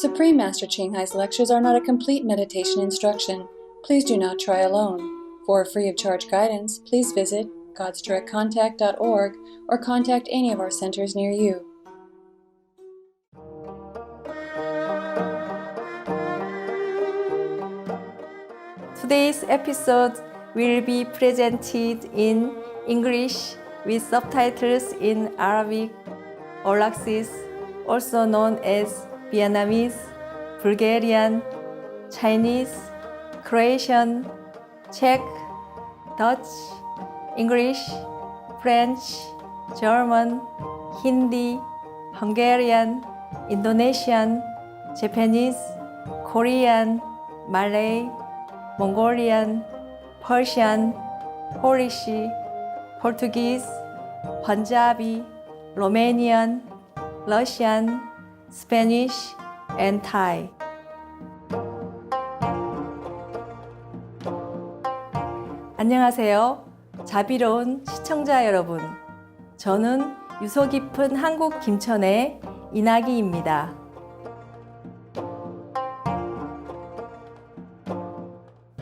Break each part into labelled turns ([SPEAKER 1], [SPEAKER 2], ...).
[SPEAKER 1] Supreme Master Ching Hai's lectures are not a complete meditation instruction. Please do not try alone. For free of charge guidance, please visit godsdirectcontact.org or contact any of our centers near you.
[SPEAKER 2] Today's episode will be presented in English with subtitles in Arabic or Laxis, also known as Vietnamese, Bulgarian, Chinese, Croatian, Czech, Dutch, English, French, German, Hindi, Hungarian, Indonesian, Japanese, Korean, Malay, Mongolian, Persian, Polish, Portuguese, Punjabi, Romanian, Russian, Spanish, and Thai. 안녕하세요. 자비로운 시청자 여러분. 저는 유서 깊은 한국 김천의 이나기입니다.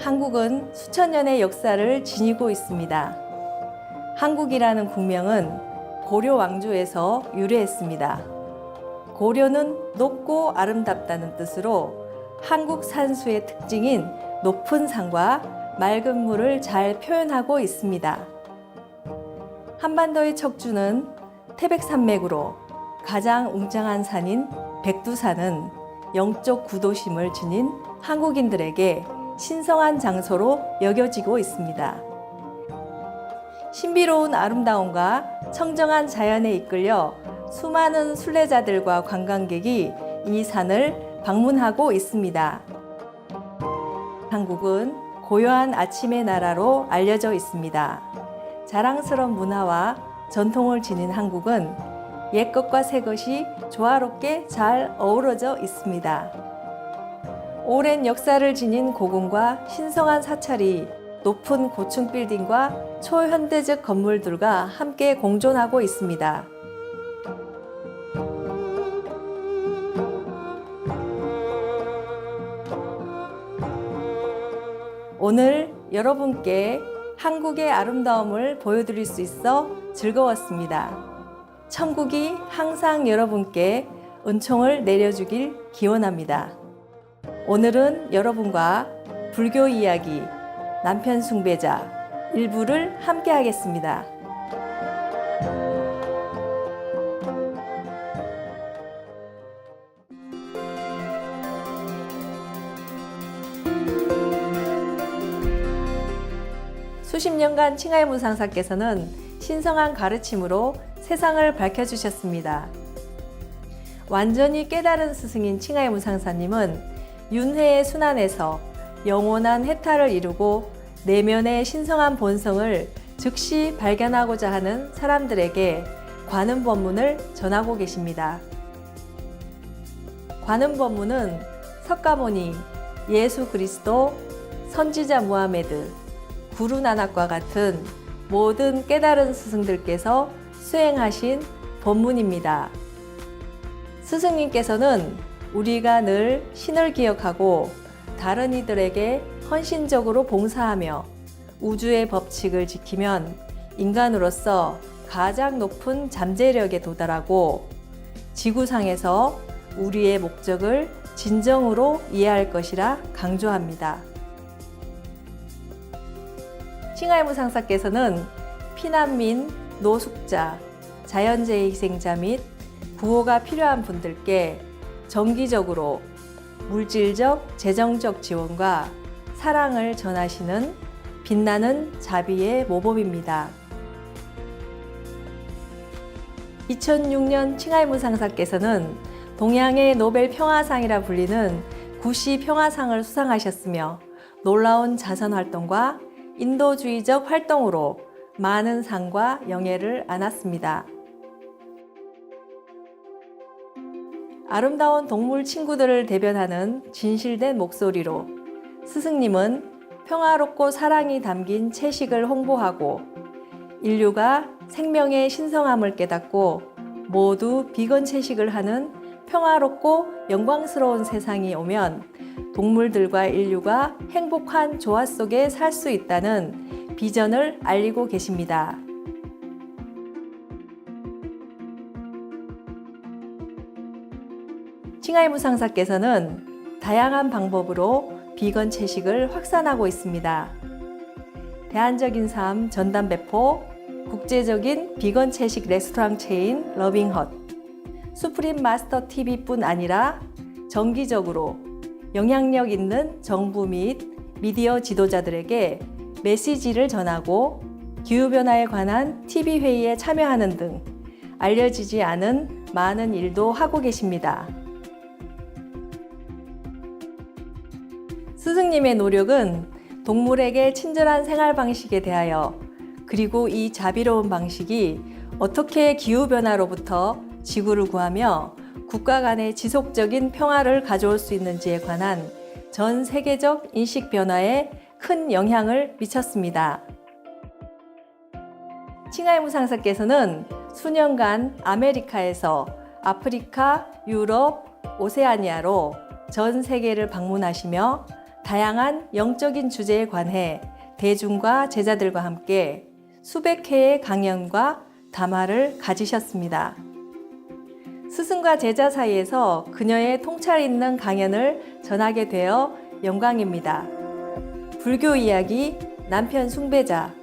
[SPEAKER 2] 한국은 수천 년의 역사를 지니고 있습니다. 한국이라는 국명은 고려 왕조에서 유래했습니다. 고려는 높고 아름답다는 뜻으로 한국 산수의 특징인 높은 산과 맑은 물을 잘 표현하고 있습니다. 한반도의 척주는 태백산맥으로 가장 웅장한 산인 백두산은 영적 구도심을 지닌 한국인들에게 신성한 장소로 여겨지고 있습니다. 신비로운 아름다움과 청정한 자연에 이끌려 수많은 순례자들과 관광객이 이 산을 방문하고 있습니다. 한국은 고요한 아침의 나라로 알려져 있습니다. 자랑스러운 문화와 전통을 지닌 한국은 옛것과 새것이 조화롭게 잘 어우러져 있습니다. 오랜 역사를 지닌 고궁과 신성한 사찰이 높은 고층 빌딩과 초현대적 건물들과 함께 공존하고 있습니다. 오늘 여러분께 한국의 아름다움을 보여드릴 수 있어 즐거웠습니다. 천국이 항상 여러분께 은총을 내려주길 기원합니다. 오늘은 여러분과 불교 이야기, 남편 숭배자 일부를 함께 하겠습니다. 수십 년간 칭하이 무상사께서는 신성한 가르침으로 세상을 밝혀주셨습니다. 완전히 깨달은 스승인 칭하이 무상사님은 윤회의 순환에서 영원한 해탈을 이루고 내면의 신성한 본성을 즉시 발견하고자 하는 사람들에게 관음법문을 전하고 계십니다. 관음법문은 석가모니, 예수 그리스도, 선지자 무하메드, 구루 나낙과 같은 모든 깨달은 스승들께서 수행하신 법문입니다. 스승님께서는 우리가 늘 신을 기억하고 다른 이들에게 헌신적으로 봉사하며 우주의 법칙을 지키면 인간으로서 가장 높은 잠재력에 도달하고 지구상에서 우리의 목적을 진정으로 이해할 것이라 강조합니다. 칭하이 무상사께서는 피난민, 노숙자, 자연재해 희생자 및 구호가 필요한 분들께 정기적으로 물질적, 재정적 지원과 사랑을 전하시는 빛나는 자비의 모범입니다. 2006년 칭하이 무상사께서는 동양의 노벨 평화상이라 불리는 구시 평화상을 수상하셨으며 놀라운 자선 활동과 인도주의적 활동으로 많은 상과 영예를 안았습니다. 아름다운 동물 친구들을 대변하는 진실된 목소리로 스승님은 평화롭고 사랑이 담긴 채식을 홍보하고 인류가 생명의 신성함을 깨닫고 모두 비건 채식을 하는 평화롭고 영광스러운 세상이 오면 동물들과 인류가 행복한 조화 속에 살 수 있다는 비전을 알리고 계십니다. 칭하이 무상사께서는 다양한 방법으로 비건 채식을 확산하고 있습니다. 대안적인 삶 전담 배포, 국제적인 비건 채식 레스토랑 체인 러빙헛, 수프림 마스터 TV뿐 아니라 정기적으로 영향력 있는 정부 및 미디어 지도자들에게 메시지를 전하고 기후변화에 관한 TV 회의에 참여하는 등 알려지지 않은 많은 일도 하고 계십니다. 스승님의 노력은 동물에게 친절한 생활 방식에 대하여 그리고 이 자비로운 방식이 어떻게 기후변화로부터 지구를 구하며 국가 간의 지속적인 평화를 가져올 수 있는지에 관한 전 세계적 인식 변화에 큰 영향을 미쳤습니다. 칭하이 무상사께서는 수년간 아메리카에서 아프리카, 유럽, 오세아니아로 전 세계를 방문하시며 다양한 영적인 주제에 관해 대중과 제자들과 함께 수백 회의 강연과 담화를 가지셨습니다. 스승과 제자 사이에서 그녀의 통찰 있는 강연을 전하게 되어 영광입니다. 불교 이야기 남편 숭배자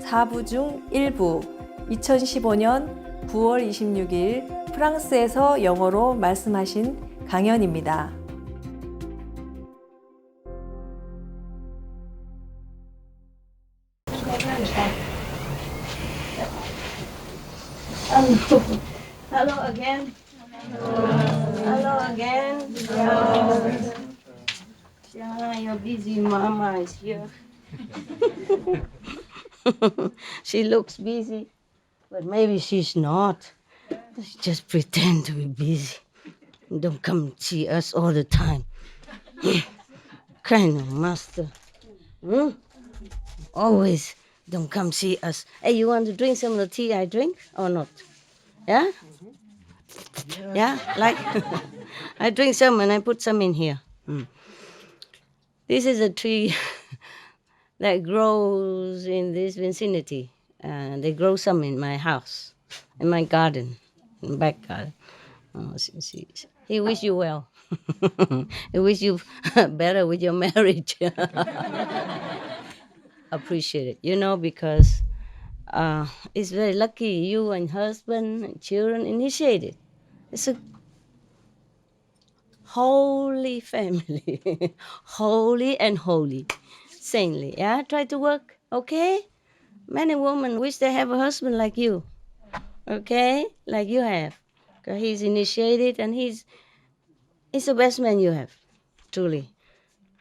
[SPEAKER 2] 4부 중 1부 2015년 9월 26일 프랑스에서 영어로 말씀하신 강연입니다.
[SPEAKER 3] Hello again. Hello again. Yeah, your busy mama is here. She looks busy, but maybe she's not. She just pretend to be busy. Don't come see us all the time. Kind of master. Always don't come see us. Hey, you want to drink some of the tea I drink or not? Yeah? Yeah, like I drink some and I put some in here. This is a tree that grows in this vicinity. They grow some in my house, in my garden, in the back garden. He wish you well. He wish you better with your marriage. Appreciate it, because it's very lucky you and husband and children initiated. It's a holy family, holy and holy, saintly. Yeah, try to work, okay? Many women wish they have a husband like you, okay? Like you have. Because he's initiated and he's the best man you have, truly.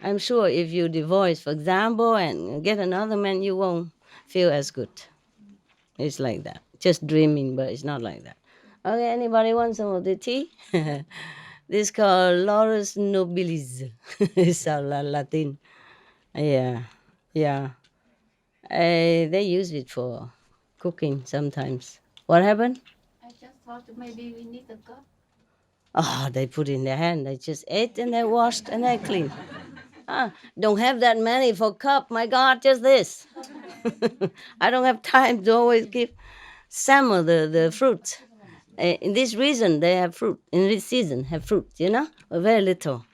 [SPEAKER 3] I'm sure if you divorce, for example, and get another man, you won't feel as good. It's like that. Just dreaming, but it's not like that. Okay, anybody want some of the tea? This is called Laurus nobilis. It's Latin. Yeah. They use it for cooking sometimes. What happened?
[SPEAKER 4] I just thought maybe we need a cup.
[SPEAKER 3] Oh, they put in their hand. They just ate and they washed and they cleaned. Don't have that many for cup. My God, just this. I don't have time to always give some of the fruit. In this region, they have fruit. In this season, have fruit, but very little.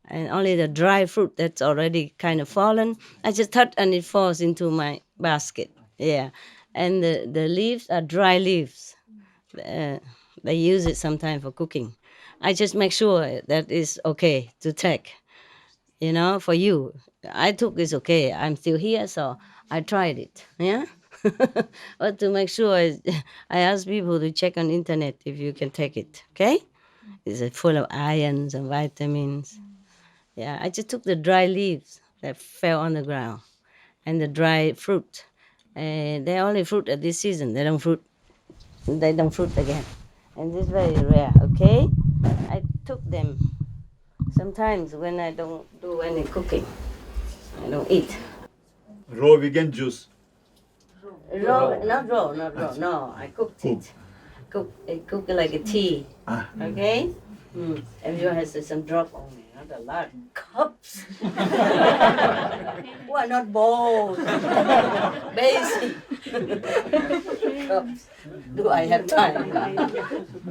[SPEAKER 3] And only the dry fruit that's already kind of fallen. I just touch and it falls into my basket. Yeah. And the leaves are dry leaves. They use it sometimes for cooking. I just make sure that is okay to take. For you. I took it's okay. I'm still here, so I tried it. Yeah? But to make sure, I ask people to check on internet if you can take it. Okay? It's full of irons and vitamins. Yeah, I just took the dry leaves that fell on the ground and the dry fruit. They only fruit at this season. They don't fruit again. And this is very rare, okay? I took them sometimes when I don't do any cooking. I don't eat.
[SPEAKER 5] Raw vegan juice.
[SPEAKER 3] Not raw. No, I cooked it. Cook it like a tea. Okay? Everyone has some drop only, not a lot. Cups. Why not bowls? Basic. Cups. Do I have time?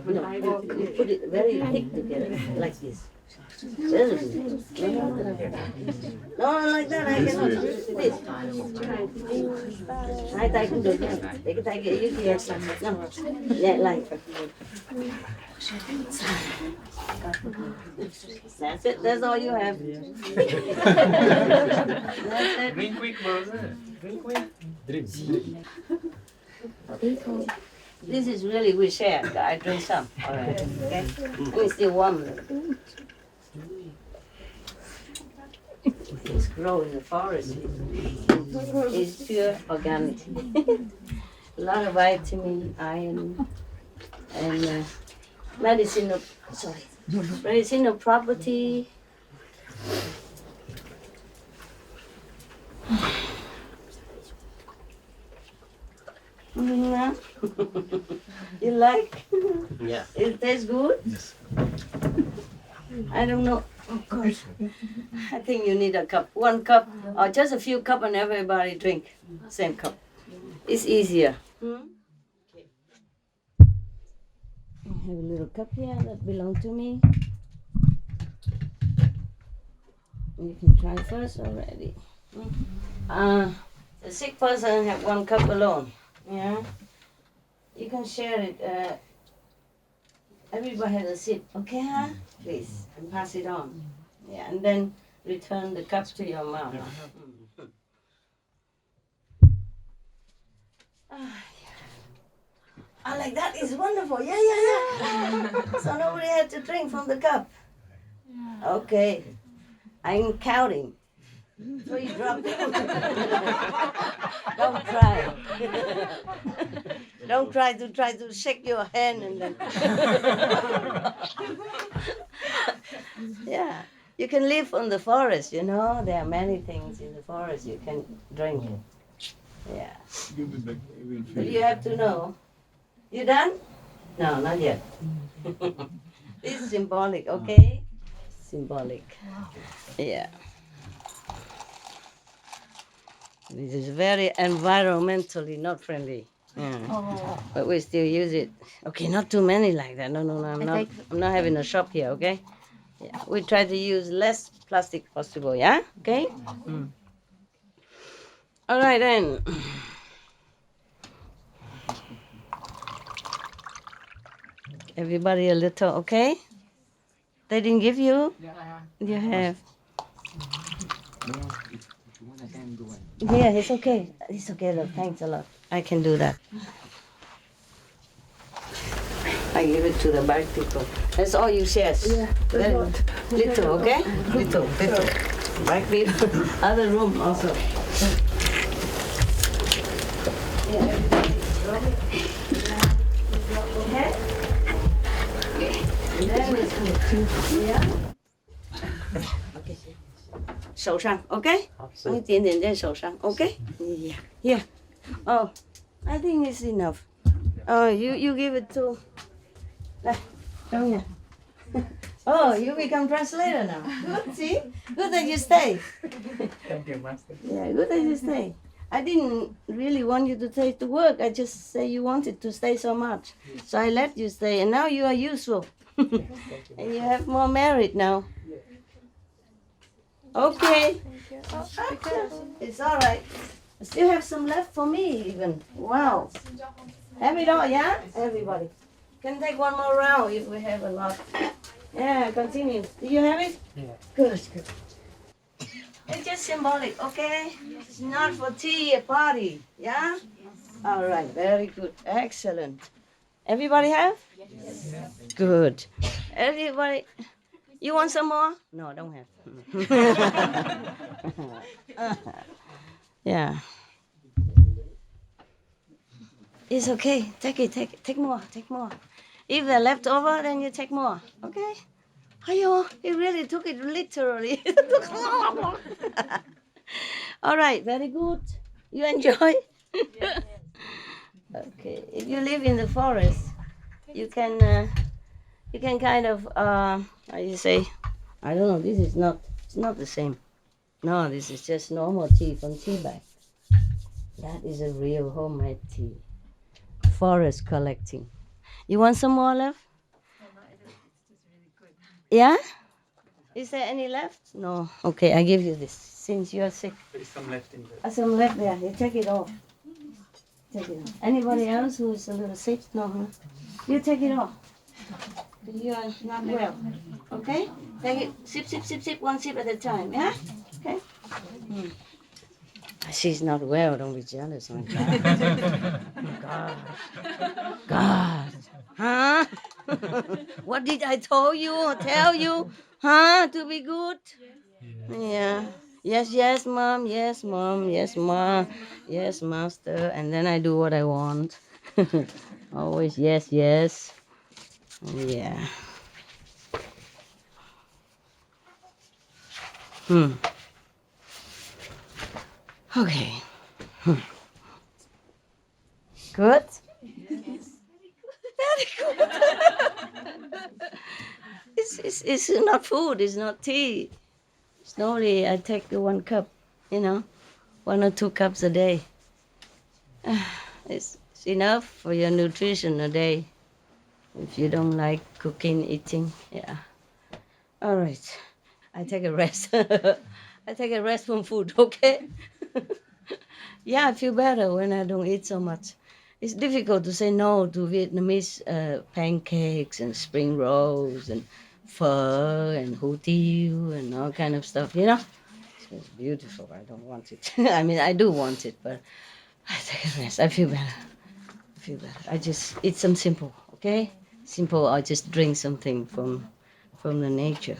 [SPEAKER 3] No. You put it very thick together, like this. No, like that I cannot. This. Hai tay cũng được nha. Để cái tay kia dưới kia. Nhẹ lại. That's it. That's all you have. That's it.
[SPEAKER 6] Drink quick, brother. Drink quick.
[SPEAKER 3] This is really we share. I drink some. All right. Okay. We still warm. It's grow in the forest. It's pure organic. A lot of vitamin, iron, and medicinal property. You like?
[SPEAKER 6] Yeah.
[SPEAKER 3] It tastes good?
[SPEAKER 5] Yes.
[SPEAKER 3] I don't know. Of course. I think you need a cup. 1 cup or just a few cups and everybody drink. Same cup. It's easier. I have a little cup here that belongs to me. You can try first already. The sick person have 1 cup alone. Yeah. You can share it. Everybody has a sip, okay, huh? Please, and pass it on. Yeah, and then return the cup to your mouth. I like that. It's wonderful. Yeah. So nobody had to drink from the cup. Okay, I'm counting. So you drop it. Don't try. Don't try to shake your hand and then. Yeah, you can live on the forest. You know there are many things in the forest you can drink. Yeah, but you have to know. You done? No, not yet. This is symbolic, okay? Symbolic. Yeah. This is very environmentally not friendly. Yeah. But we still use it. Okay, not too many like that. No, I'm not having a shop here, okay? Yeah. We try to use less plastic possible, yeah? Okay? All right then. Everybody a little, okay? They didn't give you? You have. Yeah, it's okay. It's okay, look. Thanks a lot. I can do that. I give it to the back people. That's all you share. Yeah. Little, okay? Little. Back people. Other room also. Yeah, everybody. Okay? And then it's yeah. Okay. 手上 ，OK， 放一点点在手上 ，OK， yeah. Oh, I think it's enough. Oh, you give it to. 来，等一下。Oh, you become translator now. Good, see? Good that you stay.
[SPEAKER 6] Thank you, Master.
[SPEAKER 3] Yeah, good that you stay. I didn't really want you to stay to work. I just say you wanted to stay so much, so I let you stay, and now you are useful, and you have more merit now. Okay. It's all right. I still have some left for me even. Wow. Have it all, yeah? Everybody. Can take one more round if we have a lot. Yeah, continue. Do you have it?
[SPEAKER 6] Yeah.
[SPEAKER 3] Good. It's just symbolic, okay? It's not for tea, a party, yeah? All right, very good. Excellent. Everybody have? Yes. Good. Everybody. You want some more? No, don't have. Yeah. It's okay. Take it. Take more. If they're left over, then you take more. Okay? Ayo, he really took it literally. All right, very good. You enjoy? Okay. If you live in the forest, you can You can kind of, how you say, I don't know, this is not, it's not the same. No, this is just normal tea from tea bag. That is a real homemade tea. Forest collecting. You want some more left? Yeah? Is there any left? No. Okay, I give you this since you are sick.
[SPEAKER 6] There's some left in there.
[SPEAKER 3] Some left there. You take it off. Take it off. Anybody else who is a little sick? No, huh? You take it off. You are not well. Okay? Take it. Sip, sip, sip, sip. One sip at a time. Yeah? Okay? She's not well. Don't be jealous. Oh, God. God. Huh? What did I tell you? Huh? To be good? Yeah. Yes, yes, mom. Yes, mom. Yes, mom. Yes, master. And then I do what I want. Always yes, yes. Yeah. Okay. Good? Very good. It's not food, it's not tea. Slowly I take the 1 cup, 1 or 2 cups a day. It's enough for your nutrition a day. If you don't like cooking, eating, yeah. All right. I take a rest. I take a rest from food, okay? Yeah, I feel better when I don't eat so much. It's difficult to say no to Vietnamese pancakes and spring rolls and pho and hủ tiếu and all kind of stuff, It's beautiful. I don't want it. I mean, I do want it, but I take a rest. I feel better. I just eat some simple, okay? Simple, or just drink something from the nature.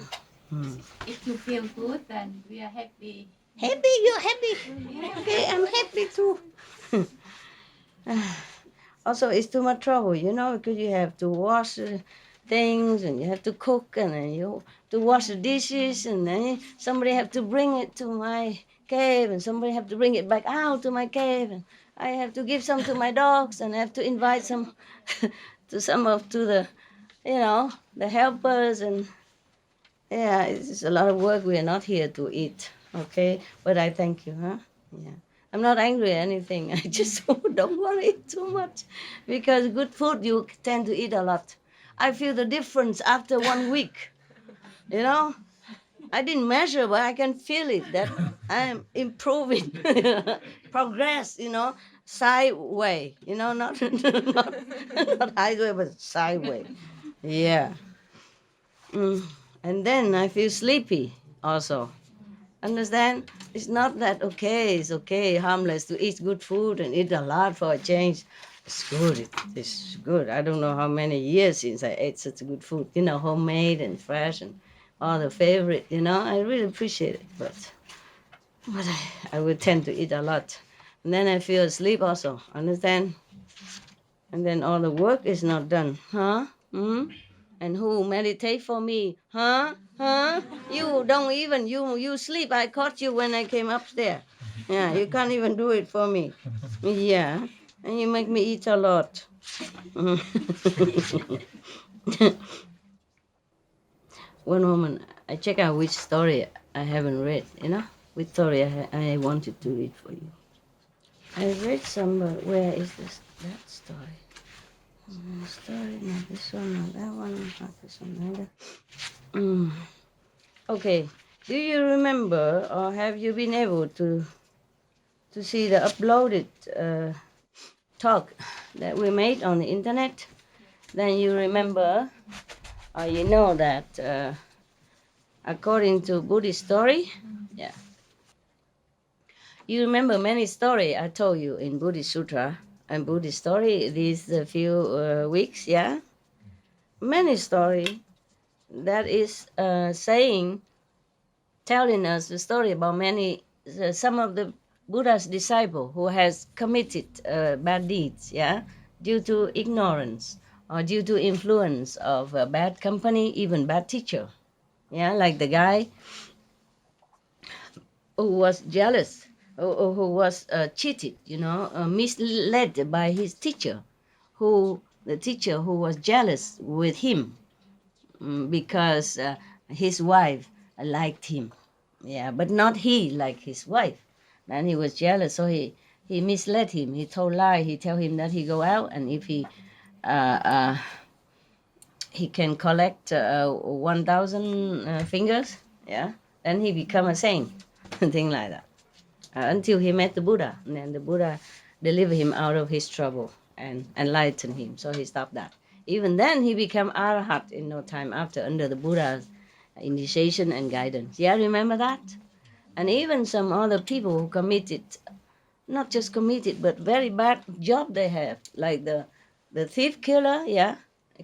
[SPEAKER 4] If you feel good, then we are happy.
[SPEAKER 3] Happy? You're happy? Okay, I'm happy too. Also, it's too much trouble, because you have to wash things and you have to cook and then you have to wash the dishes and then somebody have to bring it to my cave and somebody have to bring it back out to my cave and I have to give some to my dogs and I have to invite some to the, the helpers and yeah, it's a lot of work. We are not here to eat, okay? But I thank you, huh? Yeah. I'm not angry or anything. I just don't want to eat too much because good food, you tend to eat a lot. I feel the difference after 1 week, I didn't measure, but I can feel it that I'm improving, progress, sideway, not, not highway, but sideway. Yeah. And then I feel sleepy also. Understand? It's not that it's okay, harmless to eat good food and eat a lot for a change. It's good. It's good. I don't know how many years since I ate such good food, homemade and fresh and all the favorite, I really appreciate it. But I would tend to eat a lot. And then I feel asleep also. Understand? And then all the work is not done. Huh? And who meditate for me? Huh? You don't even, you sleep. I caught you when I came upstairs. Yeah, you can't even do it for me. Yeah, and you make me eat a lot. One moment, I check out which story I haven't read, which story I wanted to read for you. I read some, but where is that story? Story, not this one, not that one, not this one either. Okay, do you remember or have you been able to see the uploaded talk that we made on the internet? Then you remember or you know that according to Buddhist story, yeah. You remember many story I told you in Buddhist Sutra and Buddhist story these few weeks, yeah? Many story that is telling us the story about some of the Buddha's disciple who has committed bad deeds, yeah, due to ignorance or due to influence of a bad company, even bad teacher, yeah, like the guy who was jealous, who was cheated, misled by his teacher, the teacher who was jealous with him, because his wife liked him. Yeah, but not he like his wife. Then he was jealous, so he misled him. He told lie. He tell him that he go out, and if he can collect 1,000 fingers, yeah, then he become a saint, thing like that. Until he met the Buddha, and then the Buddha delivered him out of his trouble and enlightened him. So he stopped that. Even then, he became Arhat in no time after, under the Buddha's initiation and guidance. Yeah, remember that? And even some other people who committed, not just committed, but very bad job they have, like the thief killer, yeah,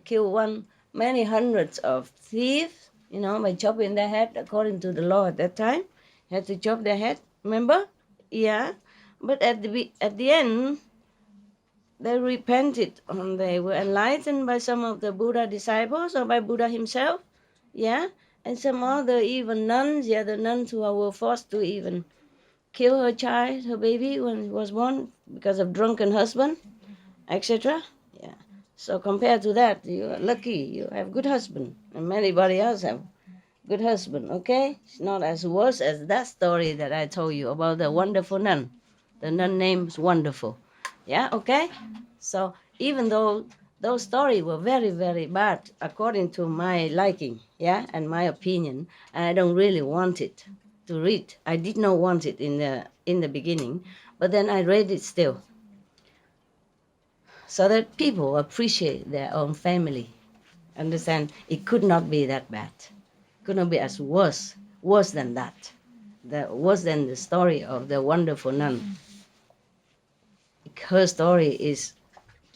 [SPEAKER 3] killed many hundreds of thieves, by chopping their head according to the law at that time. Had to chop their head, remember? Yeah. But at the end, they repented and they were enlightened by some of the Buddha disciples or by Buddha himself. Yeah. And some other even nuns, yeah, the nuns who were forced to even kill her child, her baby, when it was born because of drunken husband, etc. Yeah. So compared to that, you are lucky. You have good husband, and anybody else have good husband. Okay, it's not as worse as that story that I told you about the wonderful nun. The nun name's Wonderful. Yeah. Okay. So even though those stories were very, very bad according to my liking, yeah, and my opinion, and I don't really want it to read. I did not want it in the beginning, but then I read it still, so that people appreciate their own family. Understand? It could not be that bad. Could not be as worse than that. Worse than the story of the wonderful nun. Her story is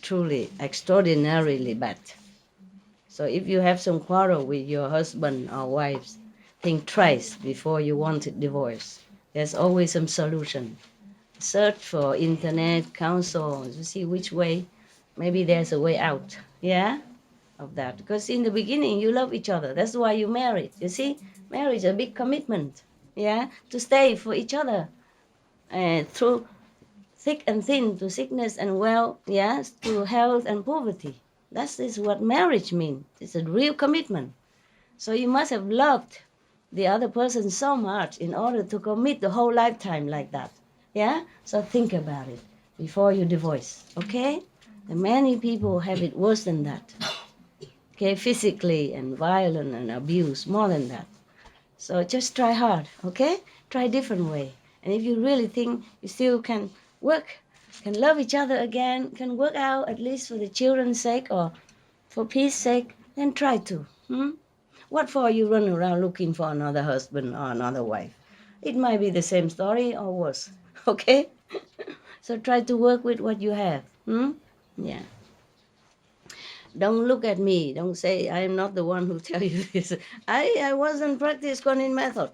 [SPEAKER 3] truly extraordinarily bad. So if you have some quarrel with your husband or wives, think twice before you want it divorce. There's always some solution. Search for internet counsel to see which way. Maybe there's a way out. Yeah, of that. Because in the beginning you love each other. That's why you married. You see, marriage is a big commitment. Yeah, to stay for each other, through thick and thin, to sickness and well, yes, to health and poverty. That is what marriage means. It's a real commitment. So you must have loved the other person so much in order to commit the whole lifetime like that. Yeah? So think about it before you divorce. Okay? And many people have it worse than that. Okay, physically and violent and abuse, more than that. So just try hard, okay? Try a different way. And if you really think you still can work, can love each other again, can work out at least for the children's sake or for peace sake, then try to. What for you run around looking for another husband or another wife? It might be the same story or worse, okay? So try to work with what you have. Yeah. Don't look at me. Don't say I am not the one who tell you this. I wasn't practice Kuan method.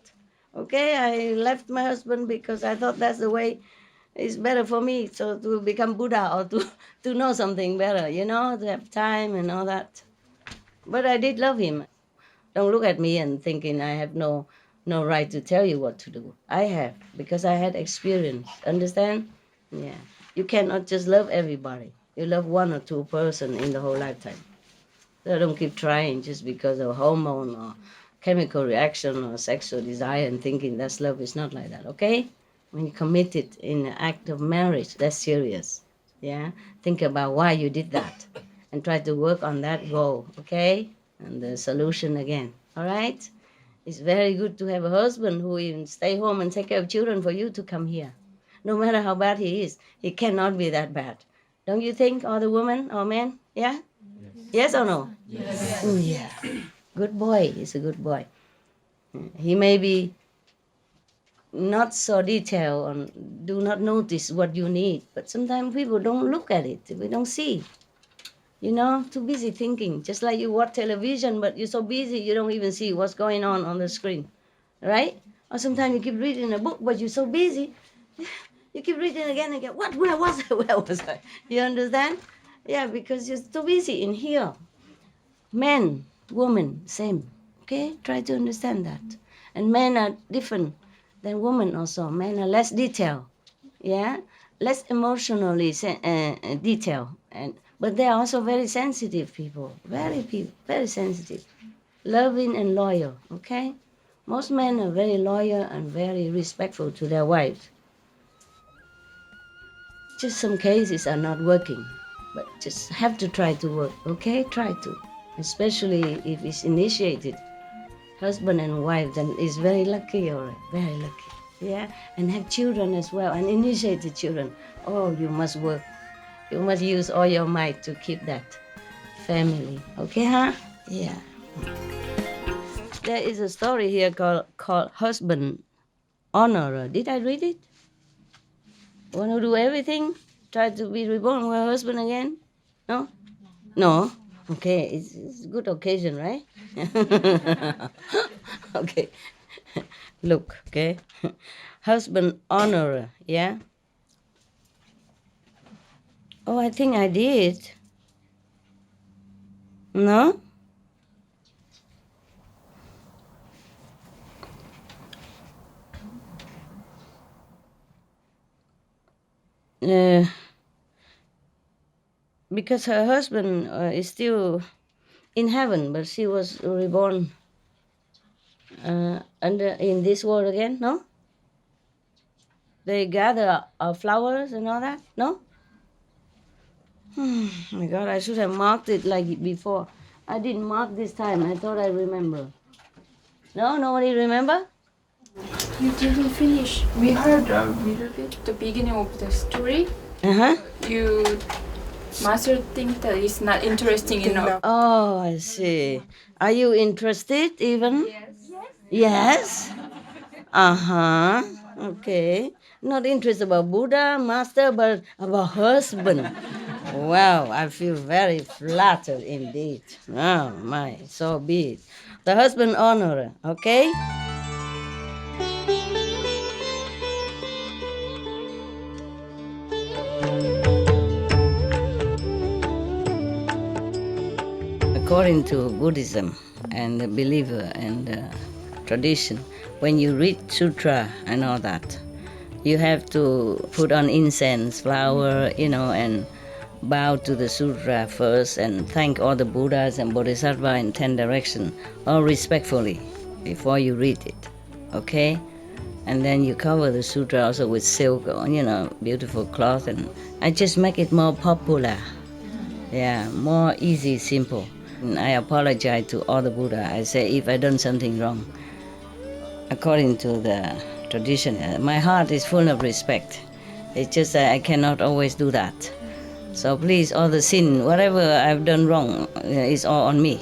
[SPEAKER 3] Okay, I left my husband because I thought that's the way it's better for me, so to become Buddha or to know something better, to have time and all that. But I did love him. Don't look at me and thinking I have no right to tell you what to do. I have, because I had experience. Understand? Yeah. You cannot just love everybody. You love one or two person in the whole lifetime. So don't keep trying just because of hormone or chemical reaction or sexual desire and thinking that's love. Is not like that, okay? When you commit it in an act of marriage, that's serious. Yeah? Think about why you did that and try to work on that goal, okay? And the solution again, all right? It's very good to have a husband who even stay home and take care of children for you to come here. No matter how bad he is, he cannot be that bad. Don't you think, or the woman or man? Yeah? Yes or no? Yes. Yeah. Good boy. He's a good boy. He may be not so detailed and do not notice what you need, but sometimes people don't look at it. We don't see. Too busy thinking. Just like you watch television, but you're so busy you don't even see what's going on the screen. Right? Or sometimes you keep reading a book, but you're so busy. You keep reading again and again. Where was I? Where was I? You understand? Yeah, because you're too busy in here. Men, women, same. Okay? Try to understand that. And men are different than women also. Men are less detailed. Yeah? Less emotionally detailed. But they are also very sensitive people. Very sensitive. loving and loyal, okay? Most men are very loyal and very respectful to their wives. Just some cases are not working, but just have to try to work, okay? Try to. Especially if it's initiated, husband and wife, then it's very lucky, all right? Very lucky. Yeah? And have children as well, and initiated children. Oh, you must work. You must use all your might to keep that family. Okay, huh? Yeah. There is a story here called Husband Honorer. Did I read it? Want to do everything? Try to be reborn with a husband again? No? No? Okay, it's a good occasion, right? Okay. Look, okay. Husband Honorer, yeah? Oh, I think I did. No? Uh, because her husband is still in heaven, but she was reborn in this world again. No, they gather flowers and all that. No, my God, I should have marked it like before. I didn't mark this time. I thought I remember. No, nobody remember.
[SPEAKER 7] You didn't finish. We heard a little bit the beginning of the story.
[SPEAKER 3] Uh-huh.
[SPEAKER 7] You master think that it's not interesting enough.
[SPEAKER 3] Oh, I see. Are you interested even? Yes. Uh-huh. Okay. Not interested about Buddha, master, but about husband. Wow, I feel very flattered indeed. Oh my, so be it. The husband honorer, okay? According to Buddhism and the believer and tradition, when you read sutra and all that, you have to put on incense, flower, and bow to the sutra first and thank all the Buddhas and Bodhisattvas in 10 directions, all respectfully, before you read it, okay? And then you cover the sutra also with silk, beautiful cloth, and I just make it more popular. Yeah, more easy, simple. And I apologize to all the Buddha. I say if I done something wrong, according to the tradition, my heart is full of respect. It's just that I cannot always do that. So please, all the sin, whatever I've done wrong, is all on me.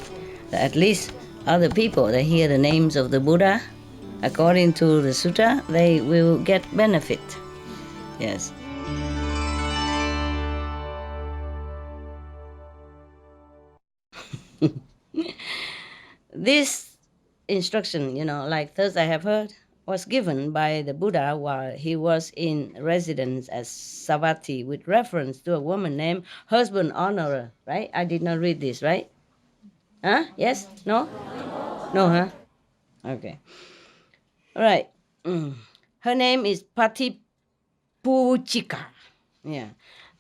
[SPEAKER 3] At least other people that hear the names of the Buddha, according to the sutta, they will get benefit. Yes. This instruction, like thus I have heard, was given by the Buddha while he was in residence at Savatthi with reference to a woman named Husband Honorer, right? I did not read this, right? Huh? Yes? No? No, huh? Okay. All right. Her name is Patipuchika. Yeah.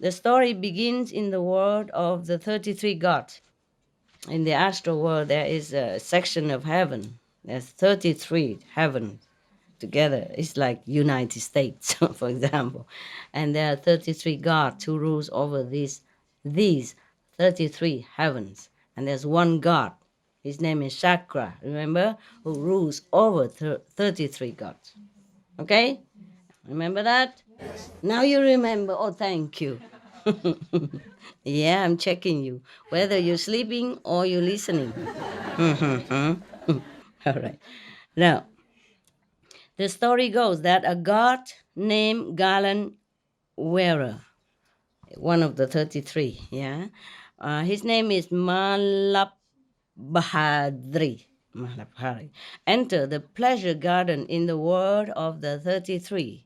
[SPEAKER 3] The story begins in the world of the 33 gods. In the astral world, there is a section of heaven. There's 33 heavens together. It's like United States, for example. And there are 33 gods who rules over these 33 heavens. And there's one God. His name is Chakra, remember? Who rules over 33 gods. Okay? Remember that? Yes. Now you remember. Oh, thank you. Yeah, I'm checking you, whether you're sleeping or you're listening. All right. Now, the story goes that a god named Galan Wearer, one of the 33, yeah, his name is Malabhadri, entered the pleasure garden in the world of the 33,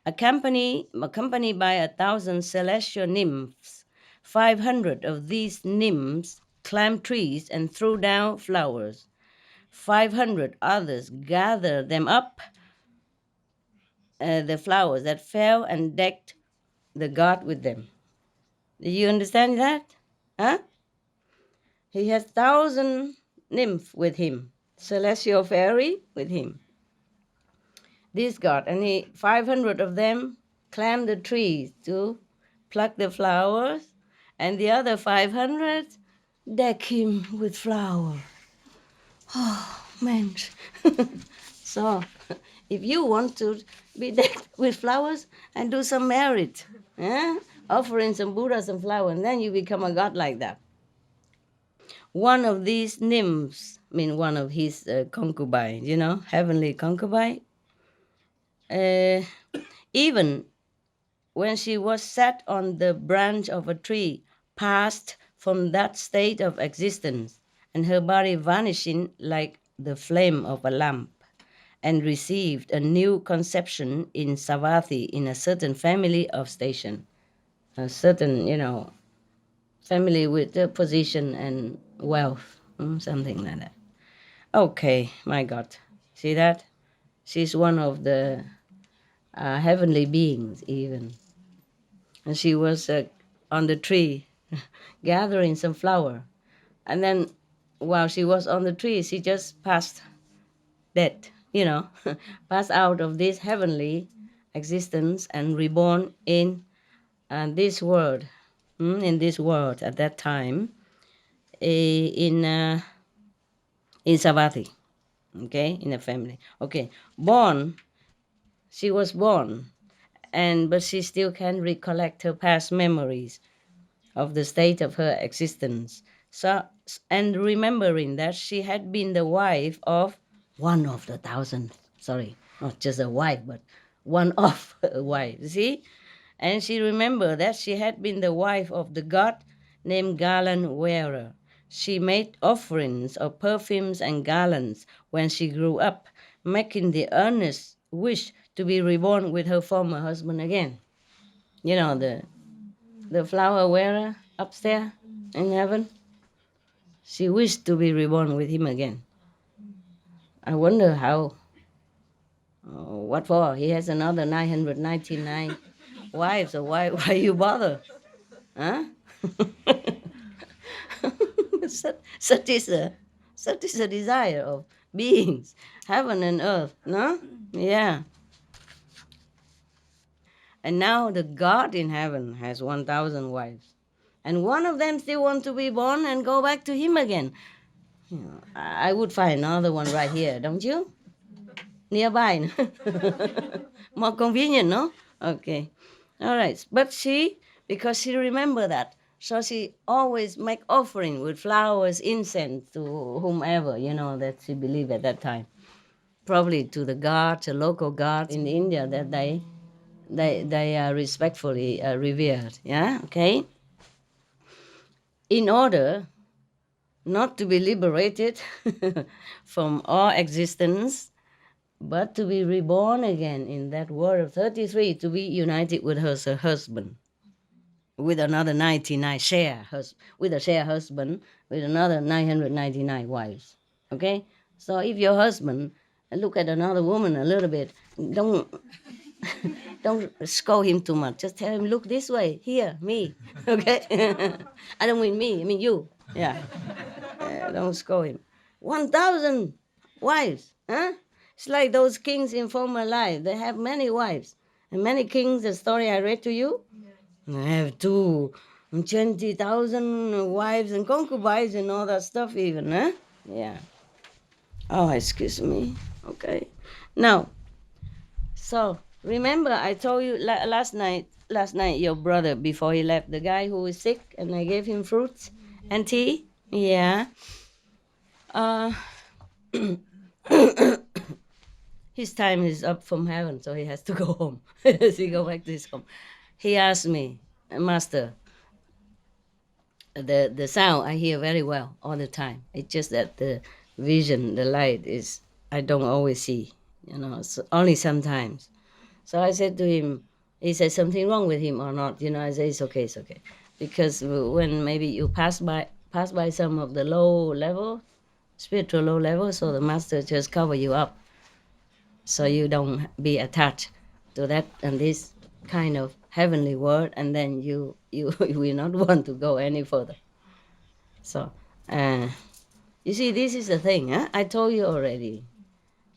[SPEAKER 3] accompanied by 1,000 celestial nymphs. 500 of these nymphs climbed trees and threw down flowers. 500 others gathered them up, the flowers that fell, and decked the god with them. Do you understand that? Huh? He has 1,000 nymph with him, celestial fairy with him. This god, and 500 of them climbed the trees to pluck the flowers, and the other 500 deck him with flowers. Oh, man. So, if you want to be decked with flowers and do some merit, offering some Buddha some flowers, and then you become a god like that. One of these nymphs, one of his concubines, heavenly concubine, even when she was set on the branch of a tree, passed from that state of existence, and her body vanishing like the flame of a lamp, and received a new conception in Savatthi in a certain family of station, a certain, family with a position and wealth, something like that. Okay, my God. See that? She's one of the heavenly beings, even. And she was on the tree gathering some flower. And then while she was on the tree, she just passed dead, passed out of this heavenly existence and reborn in this world, at that time, in Savatthi, okay, in a family. Okay, she was born, but she still can recollect her past memories of the state of her existence. So, and remembering that she had been the wife of one of the thousand, sorry, not just a wife, but one of a wife, see? And she remembered that she had been the wife of the god named garland wearer. She made offerings of perfumes and garlands when she grew up, making the earnest wish to be reborn with her former husband again. The flower wearer upstairs in heaven. She wished to be reborn with him again. I wonder how. What for? He has another 999 wives, so why you bother? Huh? such is a desire of beings, heaven and earth, no? Yeah. And now the God in heaven has 1,000 wives. And one of them still wants to be born and go back to him again. I would find another one right here, don't you? Nearby. More convenient, no? Okay. All right. But because she remembered that, so she always make offering with flowers, incense to whomever, that she believed at that time. Probably to the gods, the local gods in India that they are respectfully revered. Yeah, okay? In order not to be liberated from all existence, but to be reborn again in that world of 33, to be united with her husband, with another 99 with a share husband, with another 999 wives. Okay? So if your husband look at another woman a little bit, don't scold him too much. Just tell him, look this way, here, me. Okay? I don't mean me, I mean you. Yeah. Don't scold him. 1,000 wives, huh? It's like those kings in former life. They have many wives. And many kings, the story I read to you, they have 20,000 wives and concubines and all that stuff even, huh? Yeah. Oh, excuse me. Okay. Now, so remember I told you last night your brother, before he left, the guy who was sick, and I gave him fruits and tea? Yeah. His time is up from heaven, so he has to go home. He go back to his home. He asked me, Master, the sound I hear very well all the time. It's just that the vision, the light is, I don't always see, so only sometimes. So I said to him, he said something wrong with him or not? I said, it's okay. Because when maybe you pass by some of the low level, spiritual low level, so the master just cover you up, so you don't be attached to that and this kind of heavenly world, and then you will not want to go any further. So You see, this is the thing, huh? I told you already.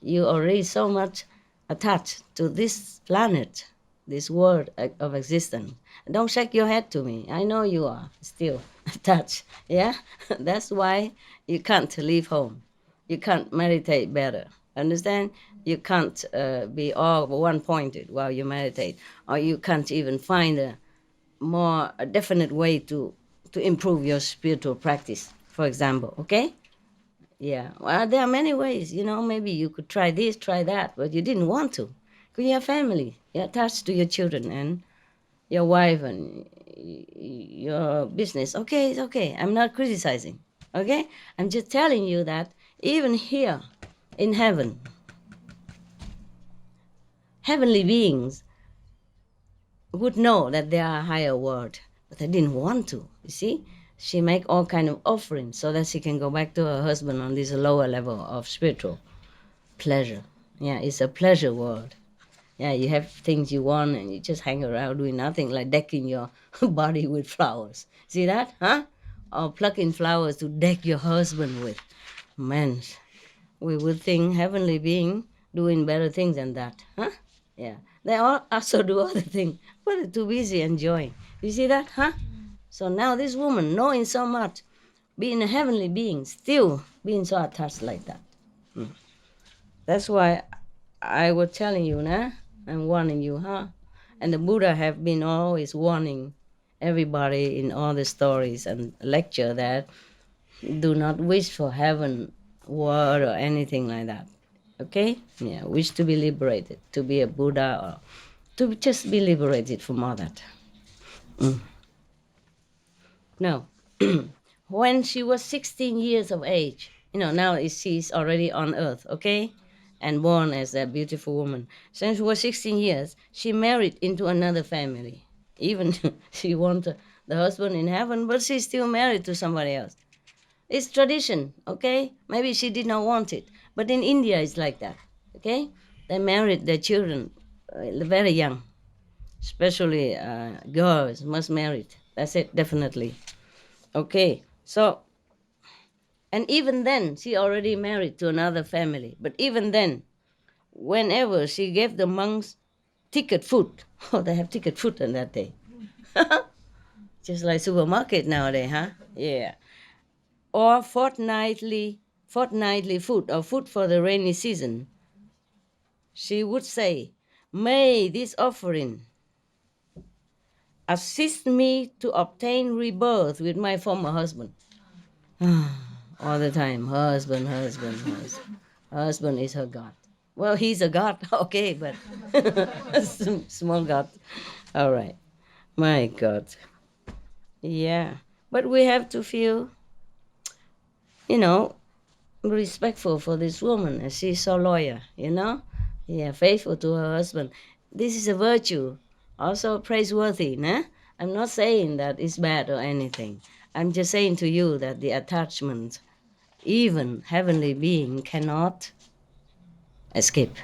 [SPEAKER 3] You already so much attached to this planet, this world of existence. Don't shake your head to me. I know you are still attached. Yeah? That's why you can't leave home. You can't meditate better. Understand? You can't be all one-pointed while you meditate, or you can't even find a definite way to improve your spiritual practice, for example. Okay? Yeah, well, there are many ways. Maybe you could try this, try that, but you didn't want to. Because you have family, you're attached to your children and your wife and your business. Okay, it's okay. I'm not criticizing. Okay? I'm just telling you that even here in heaven, heavenly beings would know that there are a higher world, but they didn't want to. You see? She make all kind of offerings so that she can go back to her husband on this lower level of spiritual pleasure. Yeah, it's a pleasure world. Yeah, you have things you want and you just hang around doing nothing, like decking your body with flowers. See that? Huh? Or plucking flowers to deck your husband with. Man, we would think heavenly being doing better things than that. Huh? Yeah. They all also do other things, but they're too busy enjoying. You see that? Huh? So now this woman, knowing so much, being a heavenly being, still being so attached like that. That's why I was telling you, nah? I'm warning you, huh? And the Buddha have been always warning everybody in all the stories and lecture that do not wish for heaven, world, or anything like that. Okay? Yeah, wish to be liberated, to be a Buddha, or to just be liberated from all that. No. When she was 16 years of age, now she's already on earth, okay? And born as a beautiful woman. Since she was 16 years, she married into another family. Even she wanted the husband in heaven, but she's still married to somebody else. It's tradition, okay? Maybe she did not want it. But in India, it's like that, okay? They married their children very young. Especially girls must marry. That's it, definitely. Okay, so, and even then, she already married to another family. But even then, whenever she gave the monks ticket food, oh, they have ticket food on that day. Just like supermarket nowadays, huh? Yeah. Or fortnightly food, or food for the rainy season. She would say, "May this offering assist me to obtain rebirth with my former husband." All the time, husband. Husband is her God. Well, he's a God, okay, but small God. All right. My God. Yeah. But we have to feel, respectful for this woman, as she's so loyal. Yeah, faithful to her husband. This is a virtue, also praiseworthy, nah? I'm not saying that it's bad or anything. I'm just saying to you that the attachment, even heavenly being cannot escape.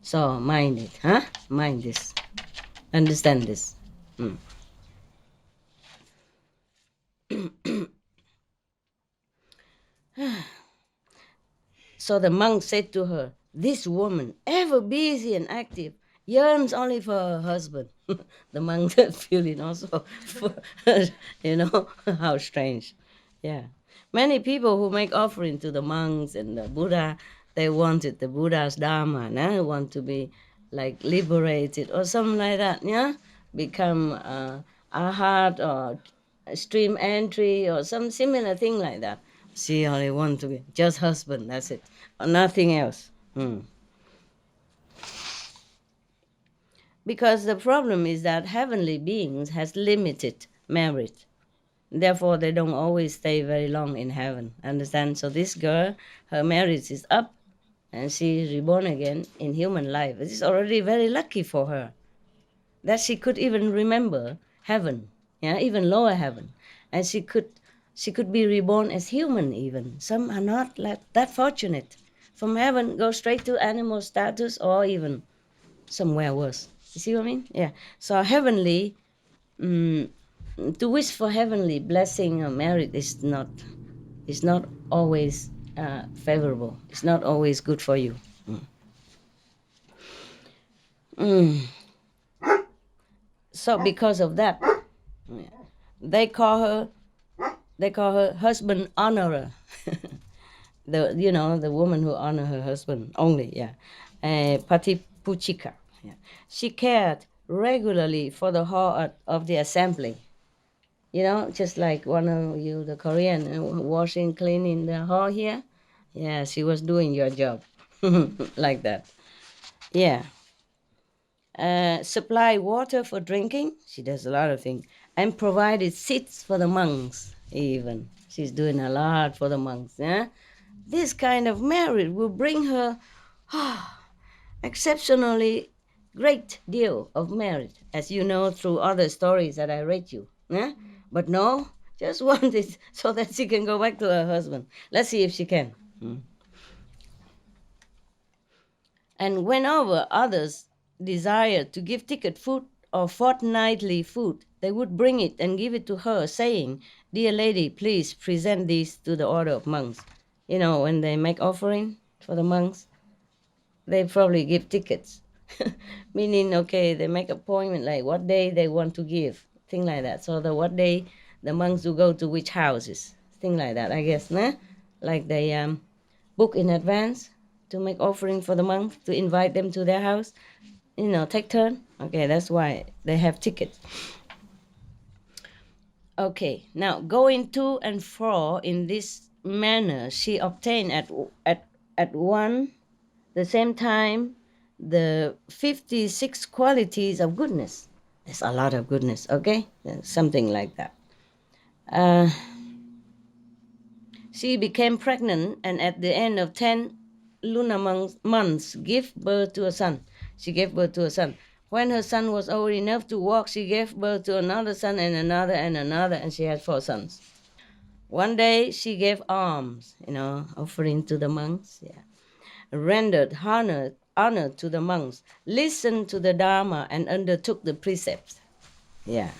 [SPEAKER 3] So mind it, huh? Mind this. Understand this. So the monk said to her, "This woman, ever busy and active, yearns only for her husband." The monk feeling also, how strange. Yeah. Many people who make offering to the monks and the Buddha, they wanted the Buddha's Dharma, nah? Want to be like liberated or something like that, yeah? Become arhat or stream entry or some similar thing like that. She only want to be just husband, that's it, or nothing else. Because the problem is that heavenly beings has limited merit. Therefore, they don't always stay very long in heaven. Understand? So this girl, her merit is up, and she is reborn again in human life. It is already very lucky for her that she could even remember heaven, yeah, even lower heaven, and she could be reborn as human even. Some are not like that fortunate. From heaven, go straight to animal status or even somewhere worse. You see what I mean? Yeah. So heavenly, to wish for heavenly blessing or merit is It's not always favorable. It's not always good for you. Mm. So because of that, they call her husband honorer. The woman who honor her husband only, yeah. Patipuchika. Yeah. She cared regularly for the hall of the assembly. Just like one of you, the Korean, washing, cleaning the hall here. Yeah, she was doing your job like that. Yeah. Supply water for drinking. She does a lot of things. And provided seats for the monks, even. She's doing a lot for the monks. Yeah? This kind of merit will bring her exceptionally great deal of merit, as you know through other stories that I read you. Yeah? But no, just want it so that she can go back to her husband. Let's see if she can. And whenever others desired to give ticket food or fortnightly food, they would bring it and give it to her, saying, "Dear lady, please present these to the order of monks." When they make offering for the monks, they probably give tickets. Meaning, okay, they make appointment like what day they want to give, thing like that. So what day the monks will go to which houses, thing like that, I guess, nah? Like they book in advance to make offering for the monks, to invite them to their house, take turn. Okay, that's why they have tickets. Okay, now going to and fro in this manner, she obtained at one the same time the 56 qualities of goodness. There's a lot of goodness, okay? Something like that. She became pregnant, and at the end of 10 lunar months, gave birth to a son. She gave birth to a son. When her son was old enough to walk, she gave birth to another son and another and another, and she had 4 sons. One day she gave alms, offering to the monks, yeah. Rendered honor to the monks, listened to the Dharma, and undertook the precepts. Yeah.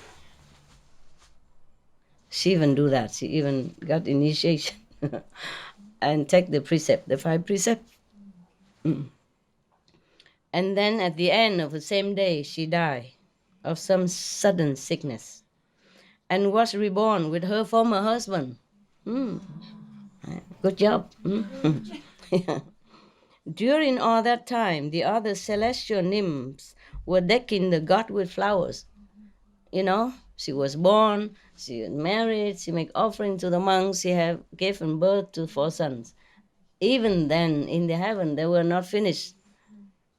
[SPEAKER 3] She even do that. She even got initiation and take the precept, the 5 precepts. And then at the end of the same day, she died of some sudden sickness and was reborn with her former husband. Good job. Yeah. During all that time, the other celestial nymphs were decking the god with flowers. She was born, she was married, she made offering to the monks, she had given birth to 4 sons. Even then, in the heaven, they were not finished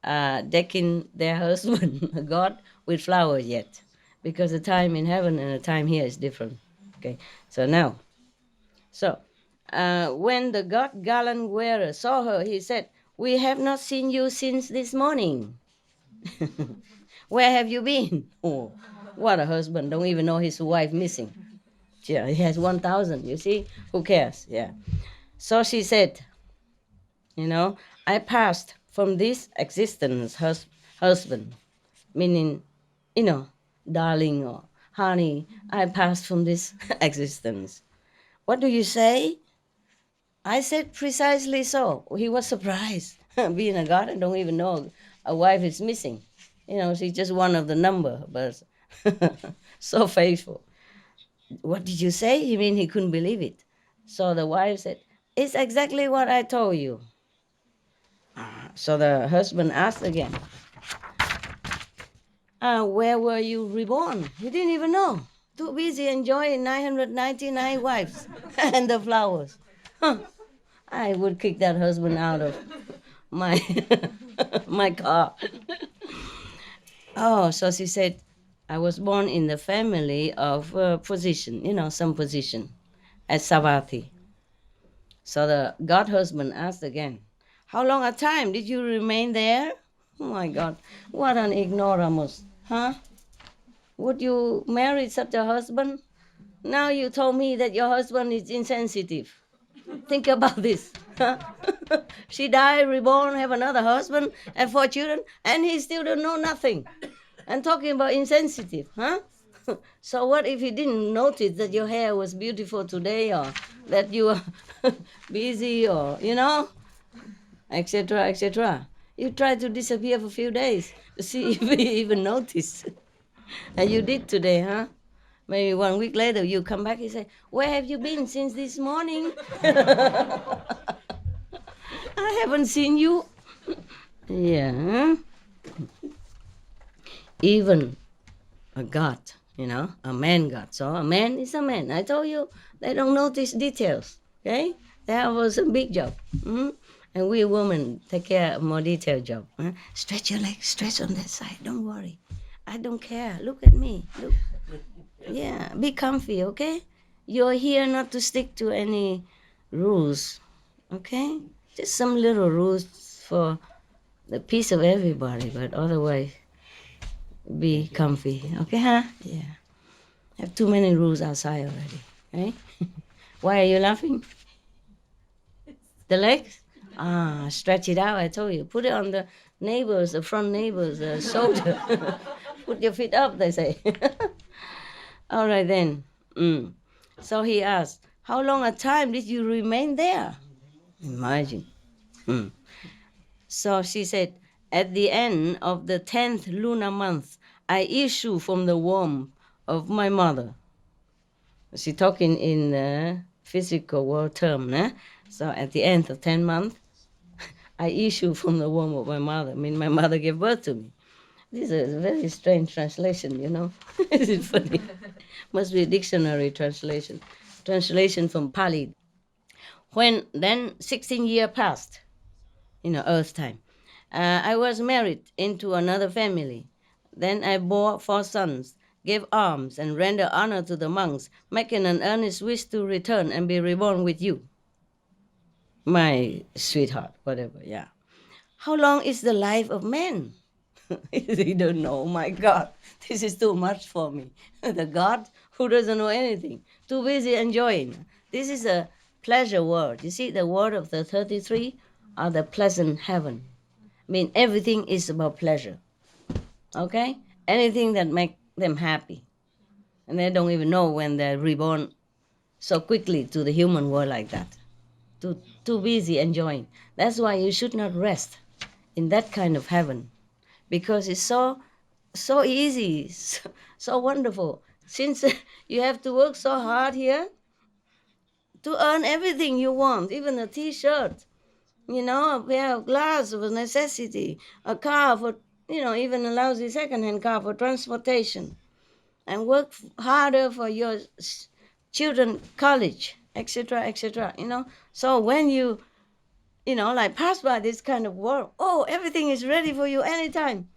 [SPEAKER 3] decking their husband, God, with flowers yet, because the time in heaven and the time here is different. Okay, so now, when the god gallant wearer saw her, he said, "We have not seen you since this morning." Where have you been? Oh, what a husband, don't even know his wife missing. Yeah, he has 1,000, you see? Who cares? Yeah. So she said, I passed from this existence, husband, meaning, darling or honey, I passed from this existence. What do you say? I said precisely so. He was surprised. Being a god, I don't even know a wife is missing. She's just one of the number, but so faithful. What did you say? He mean he couldn't believe it. So the wife said, it's exactly what I told you. So the husband asked again, where were you reborn? He didn't even know. Too busy enjoying 999 wives and the flowers. I would kick that husband out of my my car. Oh, so she said, I was born in the family of position, some position at Savatthi. So the god husband asked again, how long a time did you remain there? Oh my God, what an ignoramus, huh? Would you marry such a husband? Now you told me that your husband is insensitive. Think about this. She died, reborn, have another husband, and 4 children, and he still don't know nothing. And talking about insensitive, huh? So what if he didn't notice that your hair was beautiful today, or that you were busy, or etc., etc.? You try to disappear for a few days to see if he even noticed. And you did today, huh? Maybe 1 week later you come back and say, "Where have you been since this morning? I haven't seen you." Yeah. Huh? Even a God, a man God. So a man is a man. I told you they don't notice details. Okay? That was a big job. And we women take care of more detailed job. Stretch your legs, stretch on that side. Don't worry. I don't care. Look at me. Look. Yeah, be comfy, okay? You're here not to stick to any rules, okay? Just some little rules for the peace of everybody, but otherwise, be comfy, okay, huh? Yeah. Have too many rules outside already, right? Why are you laughing? The legs? Stretch it out, I told you. Put it on the front neighbor's shoulder. Put your feet up, they say. All right then. So he asked, "How long a time did you remain there?" Imagine. So she said, "At the end of the 10th lunar month, I issue from the womb of my mother." She talking in the physical world term, né? So at the end of 10 months, I issue from the womb of my mother. I mean, my mother gave birth to me. This is a very strange translation, Is it funny? Must be a dictionary translation. Translation from Pali. When then 16 years passed, Earth time, I was married into another family. Then I bore 4 sons, gave alms, and rendered honor to the monks, making an earnest wish to return and be reborn with you. My sweetheart, whatever, yeah. How long is the life of man? They don't know. Oh my God, this is too much for me. The God who doesn't know anything, too busy enjoying. This is a pleasure world. You see, the world of the 33 are the pleasant heaven. I mean, everything is about pleasure. Okay? Anything that make them happy. And they don't even know when they're reborn so quickly to the human world like that. Too busy enjoying. That's why you should not rest in that kind of heaven, because it's so easy, so wonderful. Since you have to work so hard here to earn everything you want, even a T-shirt, a pair of glasses for necessity, a car for, even a lousy second-hand car for transportation, and work harder for your children college, etc., etc. So when you like pass by this kind of world, everything is ready for you anytime.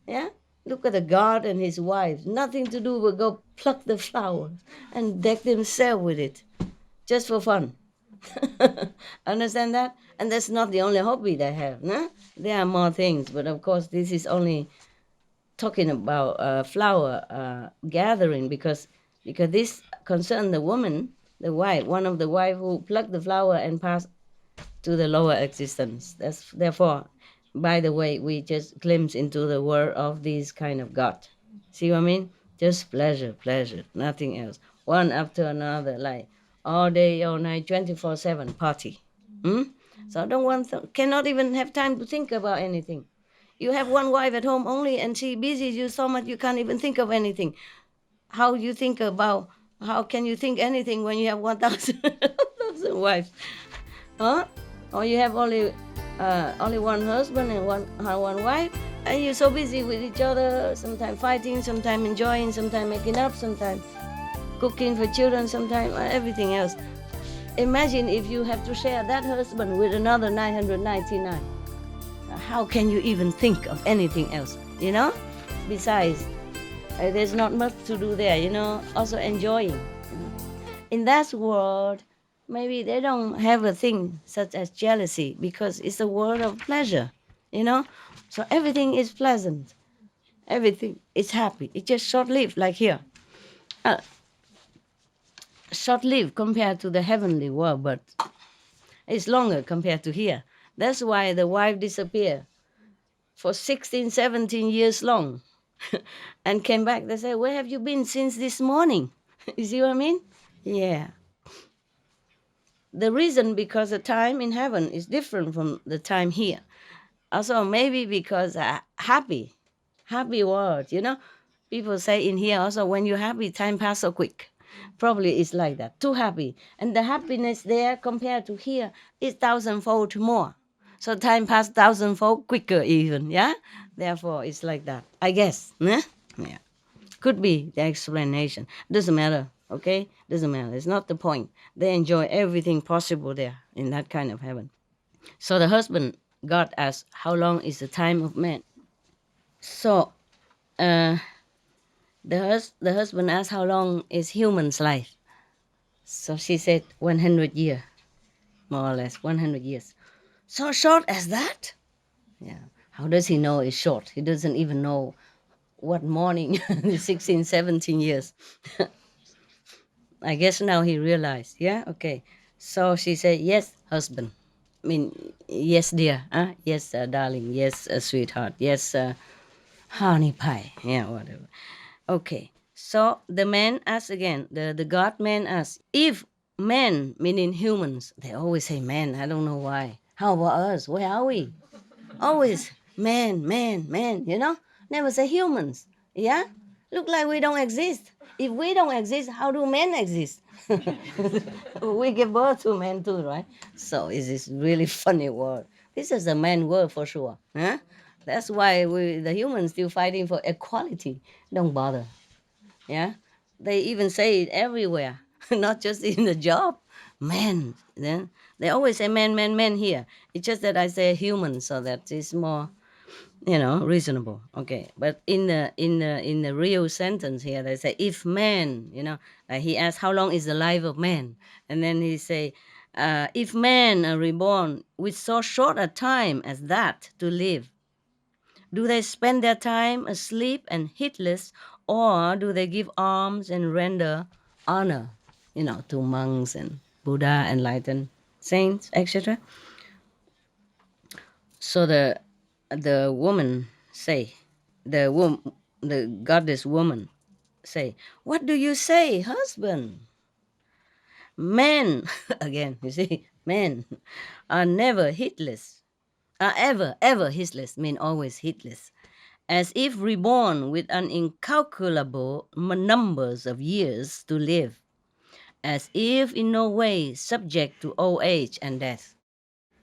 [SPEAKER 3] Yeah? Look at the God and his wife. Nothing to do but go pluck the flowers and deck themselves with it. Just for fun. Understand that? And that's not the only hobby they have. No? There are more things, but of course this is only talking about flower gathering, because this concerns the woman, the wife, one of the wife who plucked the flower and passed to the lower existence. That's therefore, by the way, we just glimpse into the world of this kind of God. See what I mean? Just pleasure, nothing else. One after another, like all day, all night, 24/7 party. So cannot even have time to think about anything. You have one wife at home only, and she busies you so much you can't even think of anything. How can you think anything when you have 1,000 wives? Huh? Or you have only one husband and one wife, and you're so busy with each other, sometimes fighting, sometimes enjoying, sometimes making up, sometimes cooking for children, sometimes everything else. Imagine if you have to share that husband with another 999. How can you even think of anything else, Besides, there's not much to do there, also enjoying. In that world, maybe they don't have a thing such as jealousy, because it's a world of pleasure, So everything is pleasant. Everything is happy. It's just short-lived, like here. Short-lived compared to the heavenly world, but it's longer compared to here. That's why the wife disappeared for 16, 17 years long. and came back. They say, where have you been since this morning? You see what I mean? Yeah. The reason because the time in heaven is different from the time here. Also, maybe because happy word, People say in here also, when you're happy, time passes so quick. Probably it's like that, too happy. And the happiness there compared to here is thousandfold more. So time passes thousandfold quicker even, yeah? Therefore, it's like that, I guess. Yeah. Could be the explanation. Doesn't matter, okay? Doesn't matter. It's not the point. They enjoy everything possible there in that kind of heaven. So the husband, God asked, how long is the time of man? So the husband asked, how long is human's life? So she said, 100 years, more or less, 100 years. So short as that? Yeah. How does he know it's short? He doesn't even know what morning, 16, 17 years. I guess now he realized, yeah? Okay. So she said, yes, husband. I mean, yes, dear. Yes, darling. Yes, sweetheart. Yes, honey pie. Yeah, whatever. Okay. So the man asks again, the God man asks, if men, meaning humans, they always say man, I don't know why. How about us? Where are we? Always man, Never say humans. Yeah? Look like we don't exist. If we don't exist, how do men exist? We give birth to men too, right? So it's this really funny word. This is a man word for sure. Huh? That's why the humans still fighting for equality. Don't bother. Yeah? They even say it everywhere, not just in the job. Man. Then they always say man here. It's just that I say human so that it's more reasonable. Okay, but in the real sentence here they say if man, he asks how long is the life of man, and then he say if men are reborn with so short a time as that to live, do they spend their time asleep and heedless, or do they give alms and render honor, to monks and Buddha, enlightened saints, etc.? So the woman say, the goddess woman say, what do you say, husband? Men, again, you see, men are never heedless, are ever heedless, mean always heedless, as if reborn with an incalculable numbers of years to live, as if in no way subject to old age and death.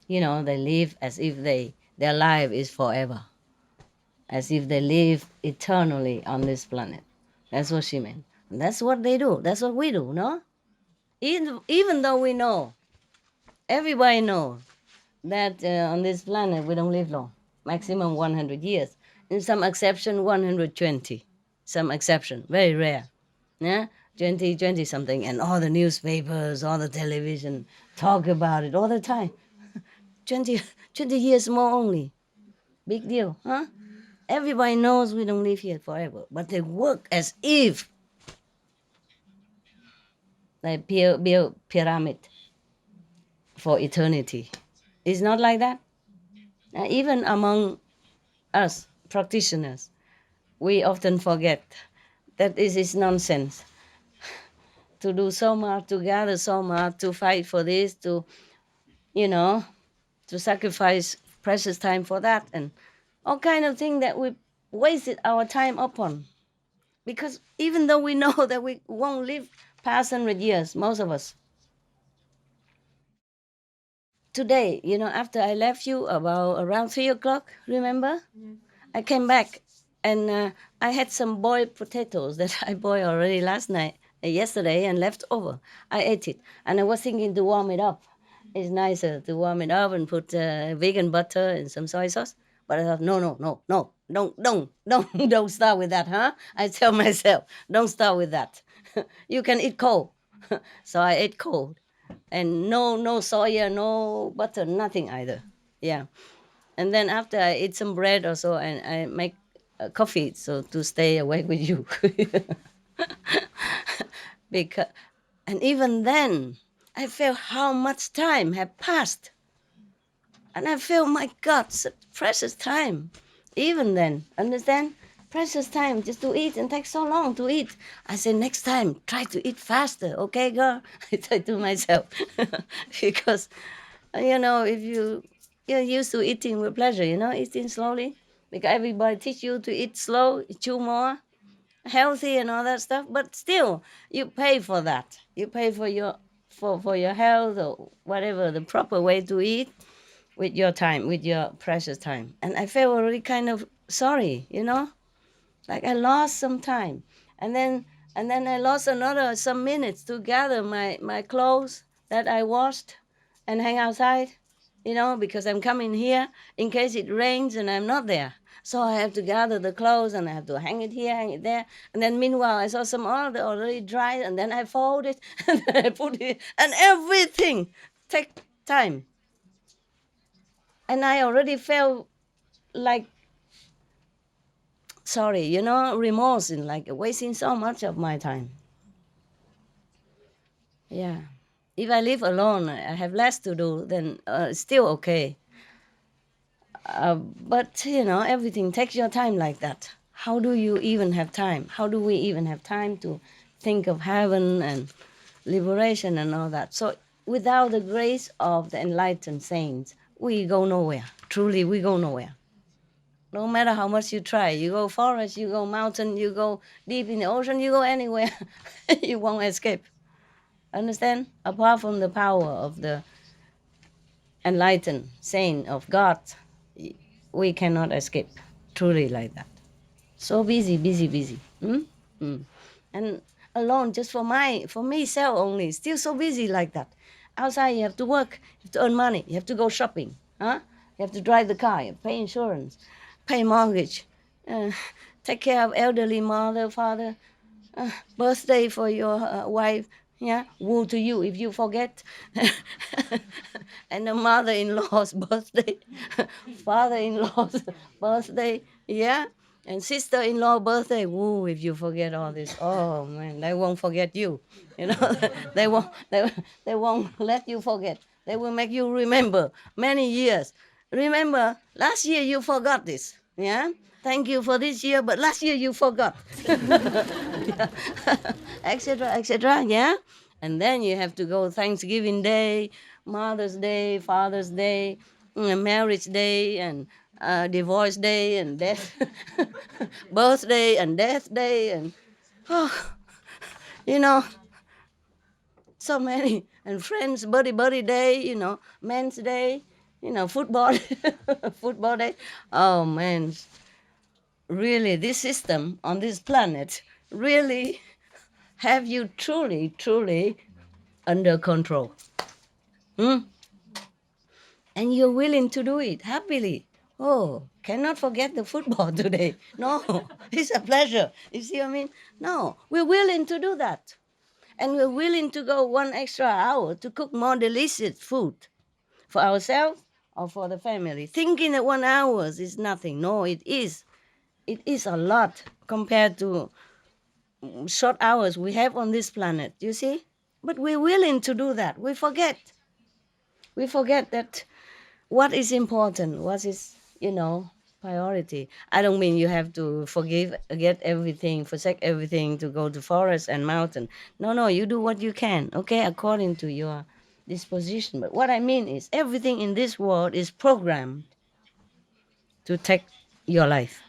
[SPEAKER 3] They live as if their life is forever, as if they live eternally on this planet. That's what she meant. And that's what they do. That's what we do, no? Even though we know, everybody knows that on this planet we don't live long, maximum 100 years. In some exception, 120. Some exception, very rare. Yeah, 20 something, and all the newspapers, all the television talk about it all the time. 20 years more only. Big deal, huh? Everybody knows we don't live here forever, but they work as if they build pyramid for eternity. It's not like that. Even among us practitioners, we often forget that this is nonsense. To do so much, to gather so much, to fight for this, to sacrifice precious time for that, and all kind of things that we wasted our time upon. Because even though we know that we won't live past 100 years, most of us. Today, after I left you about around 3 o'clock, remember? Yes. I came back and I had some boiled potatoes that I boiled already yesterday and left over. I ate it and I was thinking to warm it up. It's nicer to warm it up and put vegan butter and some soy sauce. But I thought, no, don't start with that, huh? I tell myself, don't start with that. You can eat cold. So I ate cold. And no soya, no butter, nothing either. Yeah. And then after I eat some bread or so, and I make coffee so to stay awake with you. And even then, I felt how much time had passed. And I felt, my God, such precious time. Even then, understand? precious time just to eat and takes so long to eat. I say, next time, try to eat faster, okay, girl? I say to myself, because, if you're used to eating with pleasure, eating slowly, because everybody teach you to eat slow, chew more, healthy and all that stuff, but still, you pay for that. You pay for your health or whatever, the proper way to eat with your time, with your precious time. And I felt already kind of sorry. Like I lost some time, and then I lost another some minutes to gather my clothes that I washed and hang outside, because I'm coming here in case it rains and I'm not there. So I have to gather the clothes and I have to hang it here, hang it there. And then meanwhile, I saw some other already dry, and then I fold it and then I put it, and everything take time. And I already felt like sorry, remorse in like wasting so much of my time. Yeah. If I live alone, I have less to do, then still okay. But, everything takes your time like that. How do you even have time? How do we even have time to think of heaven and liberation and all that? So without the grace of the enlightened saints, we go nowhere. Truly, we go nowhere. No matter how much you try, you go forest, you go mountain, you go deep in the ocean, you go anywhere, you won't escape. Understand? Apart from the power of the enlightened saint of God, we cannot escape. Truly like that. So busy, busy, busy. And alone, just for myself only, still so busy like that. Outside, you have to work, you have to earn money, you have to go shopping, huh? You have to drive the car, you pay insurance, pay mortgage, take care of elderly mother, father, birthday for your wife. Yeah, woe to you if you forget. And the mother-in-law's birthday, father-in-law's birthday, yeah, and sister-in-law birthday. Woo, if you forget all this, oh man, they won't forget you. They won't let you forget. They will make you remember many years. Remember, last year you forgot this. Yeah, thank you for this year, but last year you forgot. Etc. Etc. Yeah, and then you have to go Thanksgiving Day, Mother's Day, Father's Day, Marriage Day, and Divorce Day, and death, birthday, and death day, and you know, so many, and Friends Buddy Day, Men's Day, football, football day. Oh man, really, this system on this planet really have you truly under control. And you're willing to do it happily. Oh, cannot forget the football today. No, it's a pleasure. You see what I mean? No, we're willing to do that. And we're willing to go 1 extra hour to cook more delicious food for ourselves or for the family. Thinking that 1 hour is nothing. No, it is. It is a lot compared to short hours we have on this planet, you see? But we're willing to do that. We forget. We forget that what is important, what is, priority. I don't mean you have to forget everything, forsake everything to go to forest and mountain. No, you do what you can, okay, according to your disposition. But what I mean is everything in this world is programmed to take your life.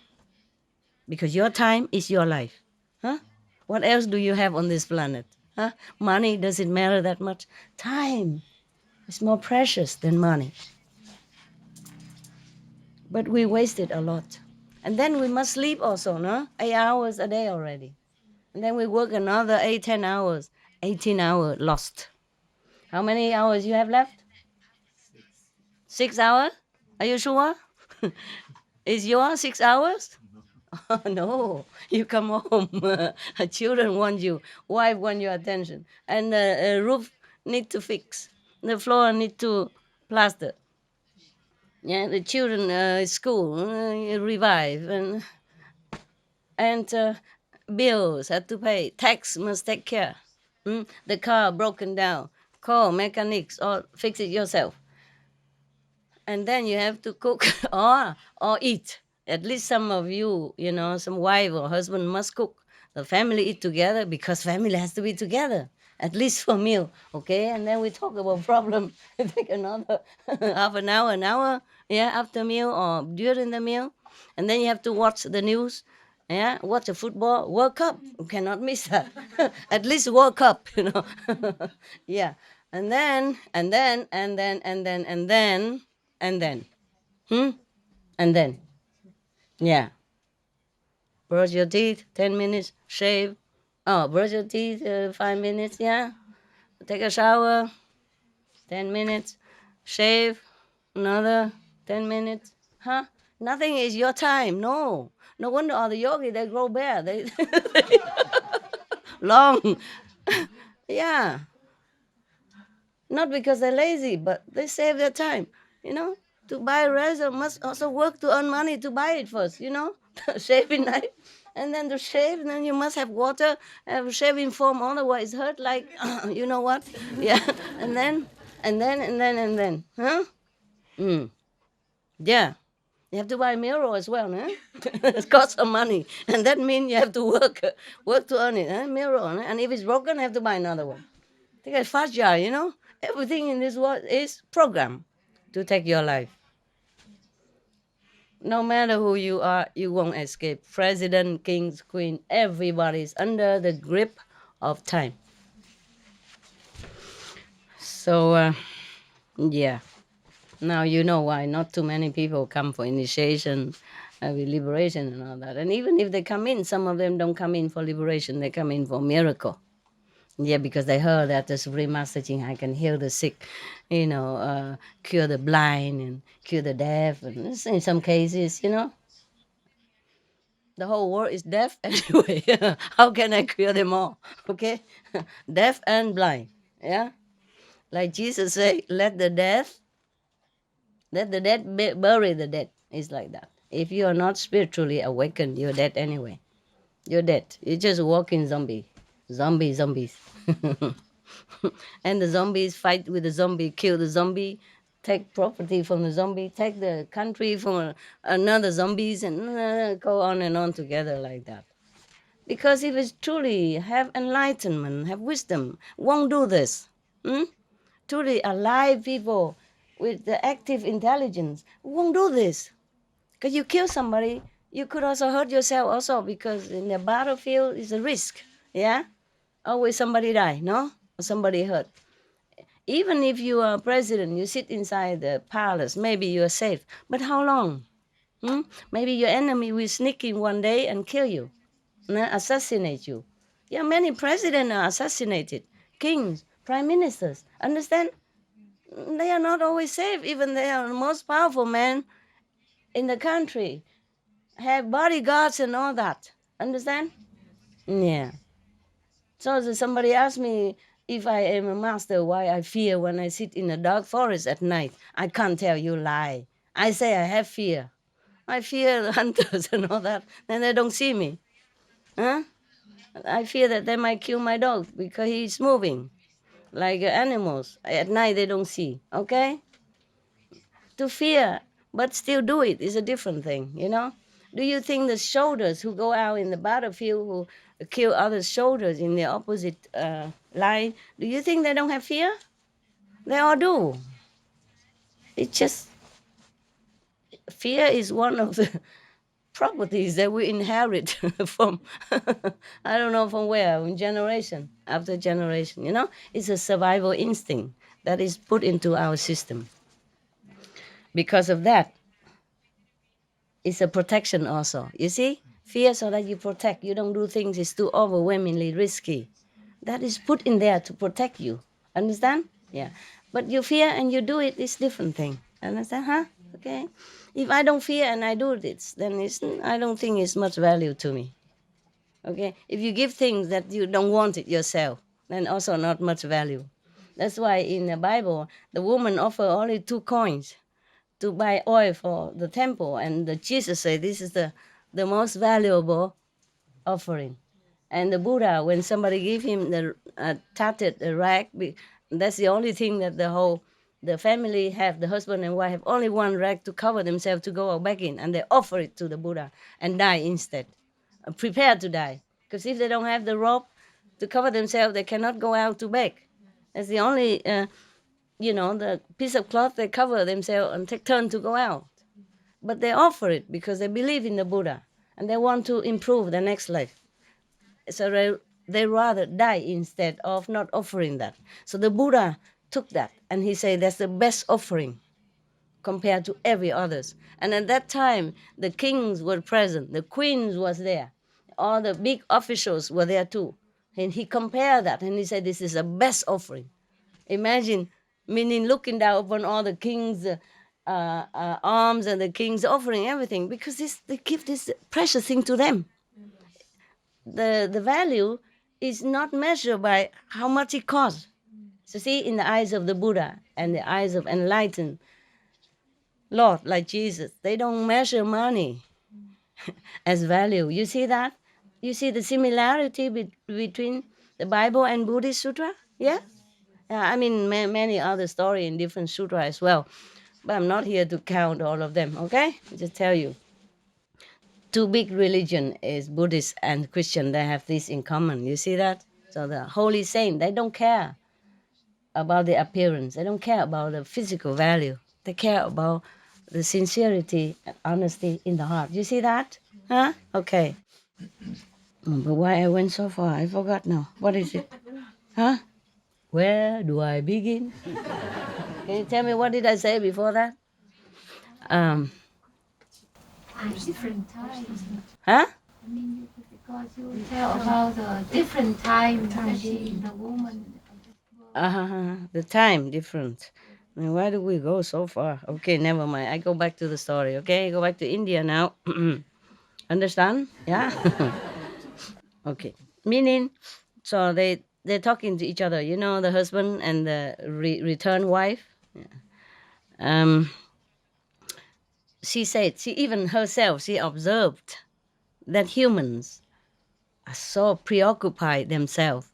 [SPEAKER 3] Because your time is your life. Huh? What else do you have on this planet? Huh? Money, does it matter that much? Time is more precious than money. But we wasted a lot. And then we must sleep also, no? 8 hours a day already. And then we work another 8, 10 hours. 18 hours lost. How many hours you have left? 6 hours? Are you sure? Is yours 6 hours? Oh, no, you come home. Children want you. Wife want your attention. And the roof need to fix. The floor need to plaster. Yeah, the children school revive, and bills have to pay. Tax must take care. The car broken down. Call mechanics or fix it yourself. And then you have to cook or eat. At least some of you, some wife or husband must cook. The family eat together because family has to be together, at least for meal, okay? And then we talk about problem. Take another half an hour, yeah, after meal or during the meal. And then you have to watch the news, yeah, watch the football, World Cup. You cannot miss that. At least World Cup. Yeah. And then, and then, and then, and then, and then, and then, and then, yeah. Brush your teeth, 10 minutes, shave. Oh, brush your teeth, 5 minutes, yeah. Take a shower, 10 minutes, shave, another 10 minutes. Huh? Nothing is your time, no. No wonder all the yogi, they grow bare. They long. Yeah. Not because they're lazy, but they save their time. To buy a razor must also work to earn money to buy it first, shaving knife. And then to shave, then you must have water, have shaving foam, otherwise hurt like, you know what? Yeah. And then, huh? Yeah. You have to buy a mirror as well, huh? It costs some money. And that means you have to work to earn it, huh? Mirror, huh? And if it's broken, you have to buy another one. Think it's fragile. Everything in this world is programmed to take your life. No matter who you are, you won't escape. President, kings, queen, everybody's under the grip of time. So, yeah. Now you know why not too many people come for initiation, with liberation and all that. And even if they come in, some of them don't come in for liberation, they come in for miracle. Yeah, because they heard that the Supreme Master Ching Hai can heal the sick, cure the blind and cure the deaf. And in some cases, the whole world is deaf anyway. How can I cure them all? Okay, deaf and blind. Yeah, like Jesus said, let the dead bury the dead. It's like that. If you are not spiritually awakened, you're dead anyway. You're dead. You're just walking zombies. And the zombies fight with the zombie, kill the zombie, take property from the zombie, take the country from another zombies, and go on and on together like that. Because if it's truly have enlightenment, have wisdom, won't do this. Truly alive people with the active intelligence won't do this. Because you kill somebody, you could also hurt yourself also, because in the battlefield is a risk. Yeah? Always somebody die, no? Or somebody hurt. Even if you are president, you sit inside the palace, maybe you are safe. But how long? Maybe your enemy will sneak in one day and kill you, assassinate you. Yeah, many presidents are assassinated, kings, prime ministers. Understand? They are not always safe, even they are the most powerful man in the country. Have bodyguards and all that. Understand? Yeah. So somebody asked me if I am a master, why I fear when I sit in a dark forest at night. I can't tell you lie. I say I have fear. I fear the hunters and all that. Then they don't see me. Huh? I fear that they might kill my dog because he's moving like animals. At night they don't see. Okay? To fear, but still do it is a different thing, Do you think the soldiers who go out in the battlefield, who kill other soldiers in the opposite line, do you think they don't have fear? They all do. It's just fear is one of the properties that we inherit from, I don't know from where, from generation after generation, It's a survival instinct that is put into our system. Because of that, it's a protection also. You see? Fear so that you protect. You don't do things it's too overwhelmingly risky. That is put in there to protect you. Understand? Yeah. But you fear and you do it, it's different thing. Understand? Huh? Okay. If I don't fear and I do this, then I don't think it's much value to me. Okay. If you give things that you don't want it yourself, then also not much value. That's why in the Bible, the woman offered only 2 coins to buy oil for the temple. And Jesus said this is the most valuable offering. And the Buddha, when somebody gave him the tattered rag, that's the only thing that the whole The family have, the husband and wife have only one rag to cover themselves to go out back in, and they offer it to the Buddha and die instead, prepare to die. Because if they don't have the rope to cover themselves, they cannot go out to beg. That's the only, the piece of cloth they cover themselves and take turn to go out. But they offer it because they believe in the Buddha and they want to improve the next life. So they rather die instead of not offering that. So the Buddha took that and he said that's the best offering compared to every others. And at that time, the kings were present, the queens was there, all the big officials were there too. And he compared that and he said this is the best offering. Imagine, meaning looking down upon all the kings' arms and the king's offering everything, because they give this precious thing to them. The value is not measured by how much it costs. So see, in the eyes of the Buddha and the eyes of enlightened Lord like Jesus, they don't measure money as value. You see that? You see the similarity between the Bible and Buddhist sutra? Yeah? Yeah, I mean, many other stories in different sutra as well. But I'm not here to count all of them, okay? Just tell you. Two big religion is Buddhist and Christian. They have this in common. You see that? So the holy saint, they don't care about the appearance. They don't care about the physical value. They care about the sincerity and honesty in the heart. You see that? Huh? Okay. But why I went so far? I forgot now. What is it? Huh? Where do I begin? Can you tell me what did I say before that?
[SPEAKER 4] Different times.
[SPEAKER 3] Huh?
[SPEAKER 4] I mean, because you tell about the different time, especially in the woman.
[SPEAKER 3] The time different. I mean, why do we go so far? Okay, never mind. I go back to the story. Okay, go back to India now. Understand? Yeah. Okay. Meaning, so they're talking to each other. You know, the husband and the return wife. Yeah. She said, she even herself, she observed that humans are so preoccupied themselves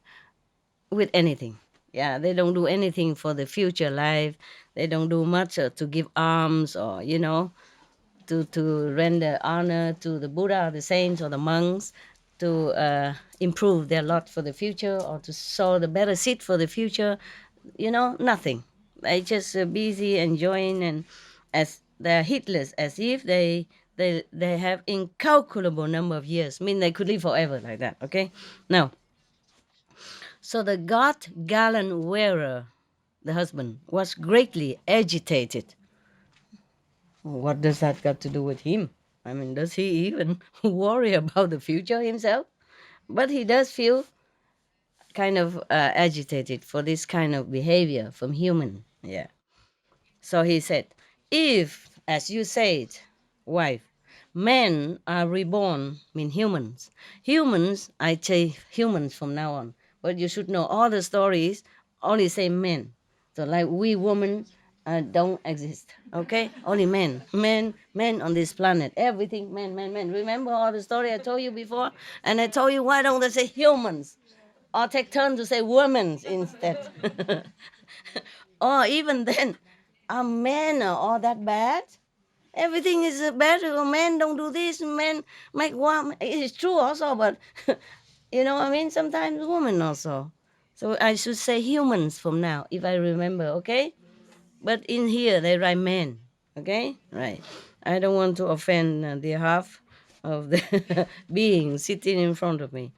[SPEAKER 3] with anything. Yeah, they don't do anything for the future life. They don't do much to give alms or, to render honor to the Buddha, the saints, or the monks, to improve their lot for the future or to sow the better seed for the future. Nothing. They just busy enjoying and as they're heedless, as if they have incalculable number of years. I mean, they could live forever like that. Okay, now. So the God gallant wearer, the husband, was greatly agitated. What does that got to do with him? I mean, does he even worry about the future himself? But he does feel kind of agitated for this kind of behavior from human. Yeah. So he said, if, as you said, wife, men are reborn, mean humans. Humans, I say humans from now on. But you should know all the stories only say men. So like we women don't exist, okay? Only men. Men on this planet. Everything, men. Remember all the story I told you before? And I told you, why don't they say humans? Or take turn to say women instead. Or even then, are men all that bad? Everything is bad. Men don't do this. Men make women. It's true also, but I mean, sometimes women also. So I should say humans from now, if I remember, okay? But in here, they write men, okay? Right. I don't want to offend the half of the being sitting in front of me.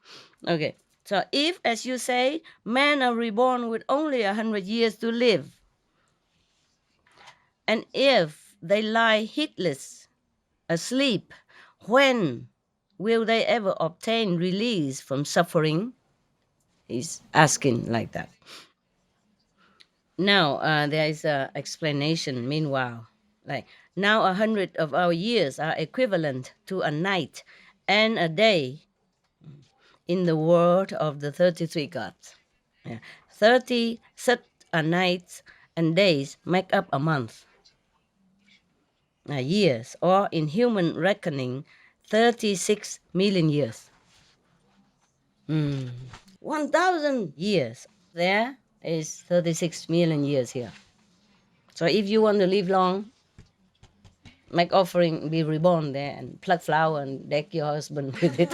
[SPEAKER 3] Okay. So if, as you say, men are reborn with only 100 years to live, and if they lie heedless, asleep, when will they ever obtain release from suffering? He's asking like that. Now, there is an explanation meanwhile. Like, now 100 of our years are equivalent to a night and a day in the world of the 33 gods. Yeah. 30 such a nights and days make up a month. Years, or in human reckoning, 36 million years. 1,000 years. There is 36 million years here. So if you want to live long, make offering, be reborn there, and pluck flower and deck your husband with it.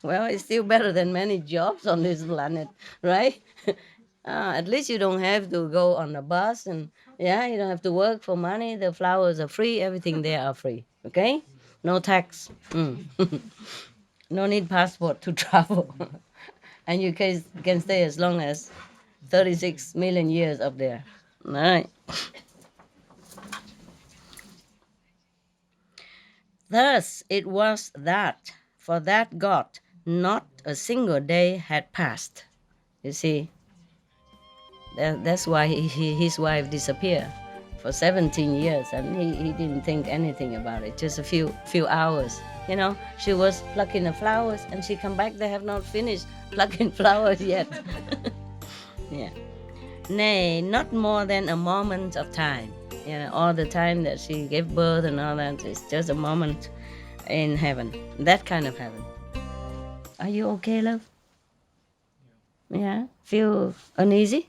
[SPEAKER 3] Well, it's still better than many jobs on this planet, right? At least you don't have to go on a bus, and yeah, you don't have to work for money. The flowers are free, everything there are free. Okay, no tax. No need passport to travel. And you can stay as long as 36 million years up there. All right. Thus it was that for that God not a single day had passed. You see, that's why his wife disappeared for 17 years, and he didn't think anything about it. Just a few hours. You know, she was plucking the flowers, and she come back. They have not finished plucking flowers yet. Yeah. Nay, not more than a moment of time. You know, all the time that she gave birth and all that, it's just a moment in heaven. That kind of heaven. Are you okay, love? Yeah? Feel uneasy?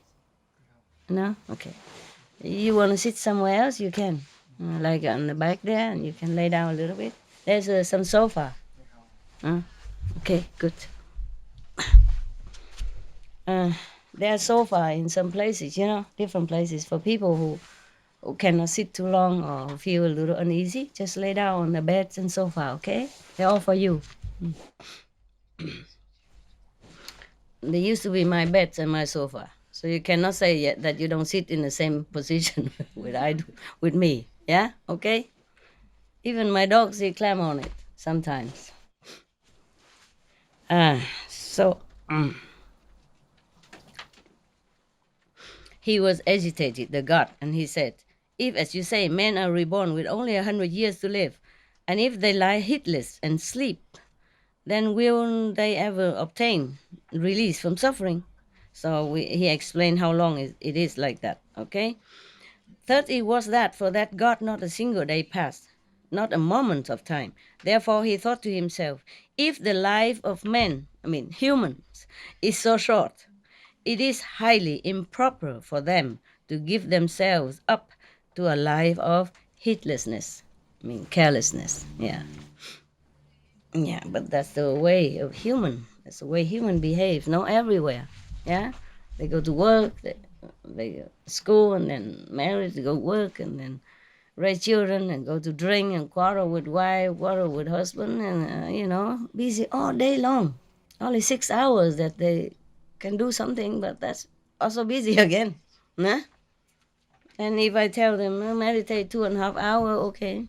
[SPEAKER 3] No? Okay. You want to sit somewhere else? You can. Like on the back there, and you can lay down a little bit. There's some sofa. Okay, good. There's sofa in some places, you know, different places for people who cannot sit too long or feel a little uneasy. Just lay down on the beds and sofa, okay? They're all for you. They used to be my beds and my sofa. So you cannot say yet that you don't sit in the same position with me. Yeah? Okay? Even my dogs, they climb on it sometimes. So he was agitated, the God, and he said, if, as you say, men are reborn with only 100 years to live, and if they lie heedless and sleep, then will they ever obtain release from suffering? So he explained how long it is like that, okay? 30 was that, for that God not a single day passed, not a moment of time. Therefore he thought to himself, if the life of men, humans, is so short, it is highly improper for them to give themselves up to a life of heedlessness, carelessness, yeah. Yeah, but that's the way of human. That's the way human behaves, not everywhere, yeah? They go to work, they go to school, and then marriage, they go work, and then raise children, and go to drink, and quarrel with wife, quarrel with husband, and, busy all day long. Only 6 hours that they can do something, but that's also busy again. Nah? And if I tell them, meditate 2.5 hours, okay,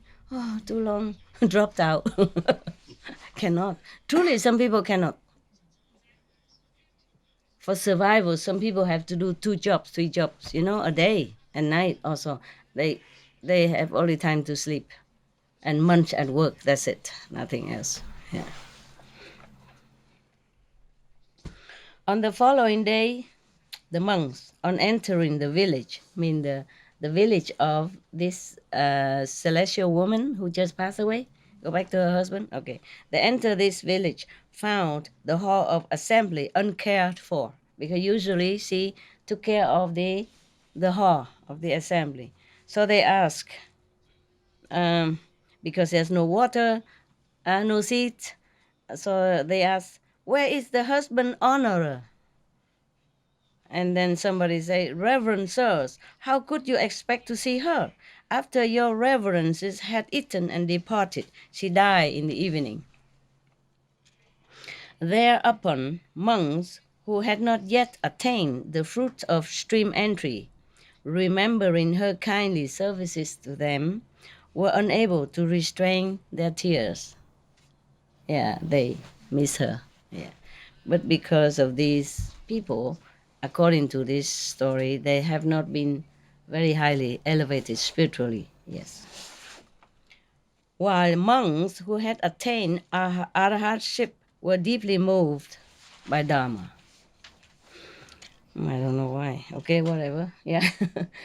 [SPEAKER 3] too long, dropped out. Cannot. Truly, some people cannot. For survival, some people have to do 2 jobs, 3 jobs, a day and night also. They have only time to sleep and munch at work. That's it, nothing else. Yeah. On the following day, the monks, on entering the village, the village of this celestial woman who just passed away, go back to her husband? Okay. They enter this village, found the hall of assembly uncared for, because usually she took care of the hall of the assembly. So they ask, because there's no water, no seat, so they ask, where is the husband honorer? And then somebody say, Reverend sirs, how could you expect to see her? After your reverences had eaten and departed, she died in the evening. Thereupon, monks who had not yet attained the fruit of stream entry, remembering her kindly services to them, were unable to restrain their tears. Yeah, they miss her. Yeah. But because of these people, according to this story, they have not been very highly elevated spiritually. Yes. While monks who had attained arhatship were deeply moved by Dharma. I don't know why. Okay, whatever. Yeah.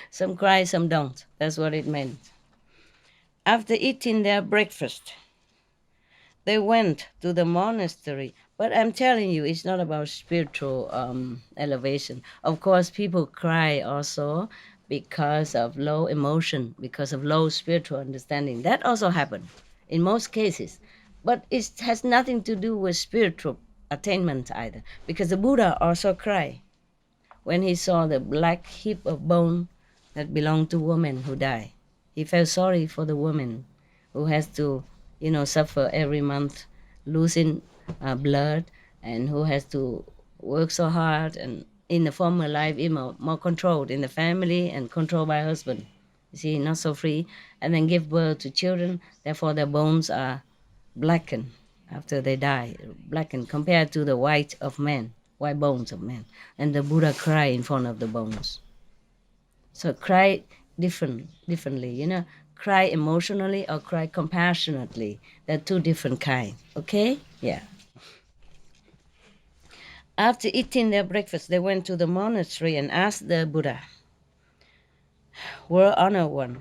[SPEAKER 3] Some cry, some don't. That's what it meant. After eating their breakfast, they went to the monastery. But I'm telling you, it's not about spiritual elevation. Of course, people cry also because of low emotion, because of low spiritual understanding. That also happened in most cases. But it has nothing to do with spiritual attainment either, because the Buddha also cried when he saw the black heap of bone that belonged to women who die. He felt sorry for the woman who has to, suffer every month, losing blood, and who has to work so hard and in the former life, more controlled in the family and controlled by husband. You see, not so free, and then give birth to children. Therefore, their bones are blackened after they die, blackened compared to the white bones of men. And the Buddha cried in front of the bones. So cry differently, cry emotionally or cry compassionately. They're two different kinds, okay? Yeah. After eating their breakfast, they went to the monastery and asked the Buddha, "World Honored One,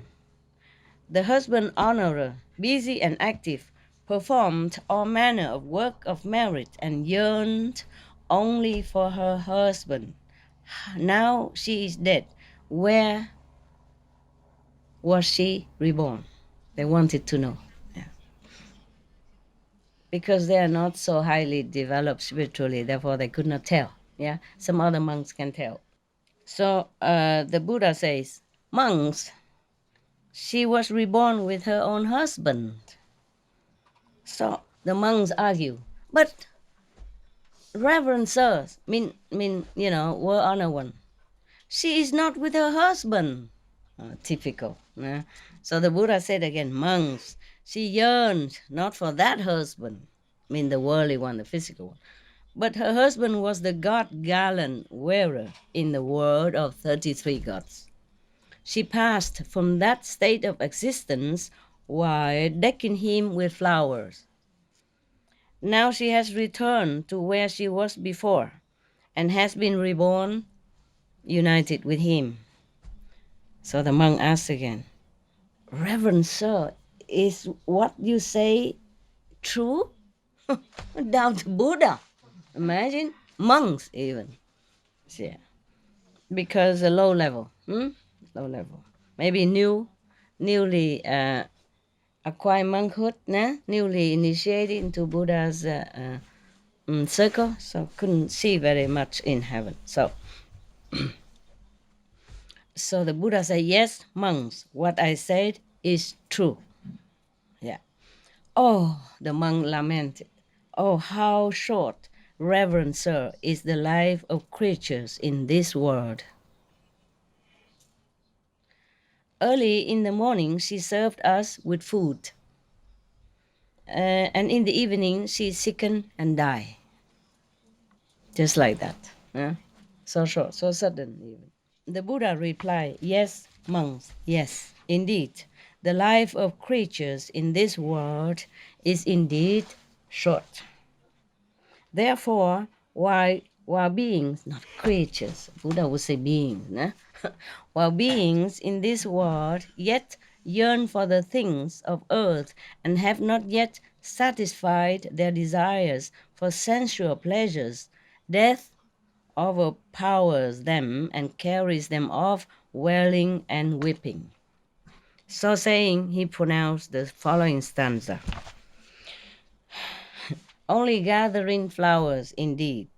[SPEAKER 3] the husband honorer, busy and active, performed all manner of work of merit and yearned only for her husband. Now she is dead. Where was she reborn?" They wanted to know. Yeah. Because they are not so highly developed spiritually, therefore they could not tell. Yeah, some other monks can tell. So the Buddha says, "Monks, she was reborn with her own husband." So the monks argue, "But Reverend Sir, World Honor One, she is not with her husband." Typical. So the Buddha said again, "Monks, she yearned not for that husband," the worldly one, the physical one, "but her husband was the god garland wearer in the world of 33 gods. She passed from that state of existence while decking him with flowers. Now she has returned to where she was before and has been reborn, united with him." So the monk asked again, "Reverend Sir, is what you say true?" Down to Buddha. Imagine, monks even. Yeah. Because a low level. Low level. Maybe newly acquired monkhood, newly initiated into Buddha's circle, so couldn't see very much in heaven. So the Buddha said, "Yes, monks, what I said is true." Yeah. Oh, the monk lamented. "Oh, how short, Reverend Sir, is the life of creatures in this world. Early in the morning, she served us with food, and in the evening, she sickened and died. Just like that. So short, so sudden even." The Buddha replied, "Yes, monks, yes, indeed. The life of creatures in this world is indeed short. Therefore, while beings, not creatures, Buddha would say beings, while beings in this world yet yearn for the things of earth and have not yet satisfied their desires for sensual pleasures, death overpowers them and carries them off wailing and weeping." So saying, he pronounced the following stanza: "Only gathering flowers indeed,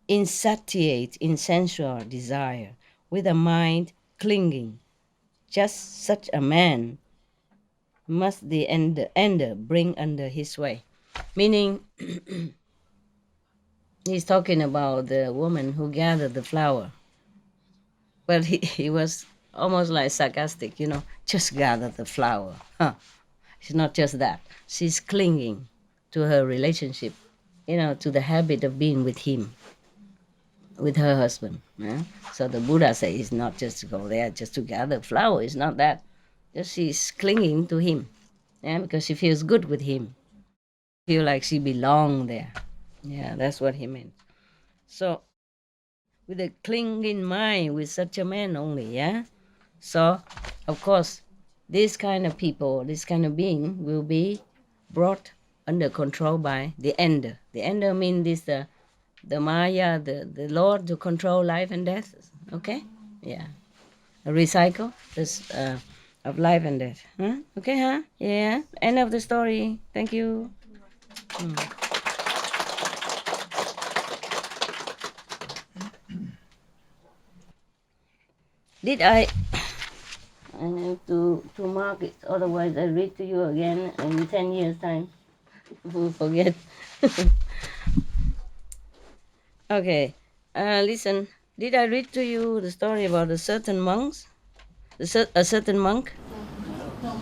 [SPEAKER 3] insatiate in sensual desire, with a mind clinging, just such a man must the ender bring under his way." Meaning, he's talking about the woman who gathered the flower. But he was almost like sarcastic, just gather the flower. It's not just that. She's clinging to her relationship, to the habit of being with him, with her husband. So the Buddha says it's not just to go there, just to gather flower. It's not that. Just she's clinging to him, because she feels good with him. Feel like she belongs there. Yeah, that's what he meant. So, with a clinging mind with such a man only, So, of course, this kind of people, this kind of being will be brought under control by the ender. The ender means this, the Maya, the Lord to control life and death. Okay? Yeah. recycle this of life and death. Huh? Okay, huh? Yeah. End of the story. Thank you. Did I? I have to mark it, otherwise I read to you again in 10 years' time. We'll forget. Okay, listen. Did I read to you the story about a certain monks? A certain monk?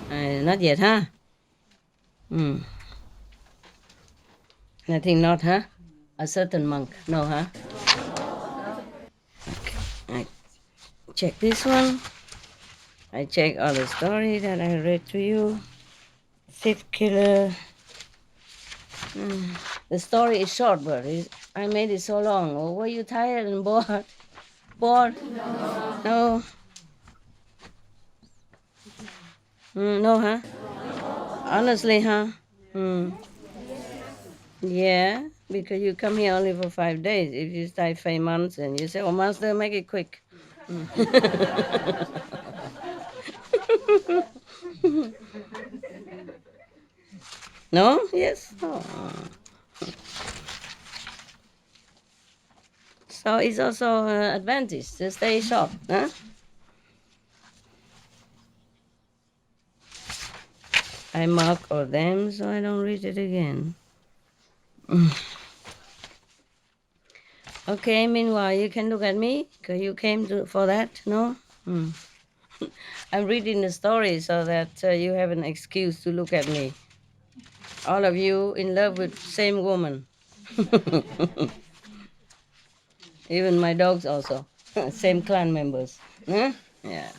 [SPEAKER 3] Not yet, huh? I think not, huh? A certain monk. No, huh? I check this one. I check all the story that I read to you. Thief killer. The story is short, but I made it so long. Oh, were you tired and bored? Bored? No. No, huh? Honestly, huh? Yeah, because you come here only for 5 days. If you stay 5 months and you say, "Oh, master, make it quick." No? Yes. Oh. So it's also an advantage to stay short, huh? I mark all them so I don't read it again. Okay, meanwhile, you can look at me because you came for that, no? I'm reading the story so that you have an excuse to look at me. All of you in love with same woman. Even my dogs also. Same clan members. Huh? Yeah.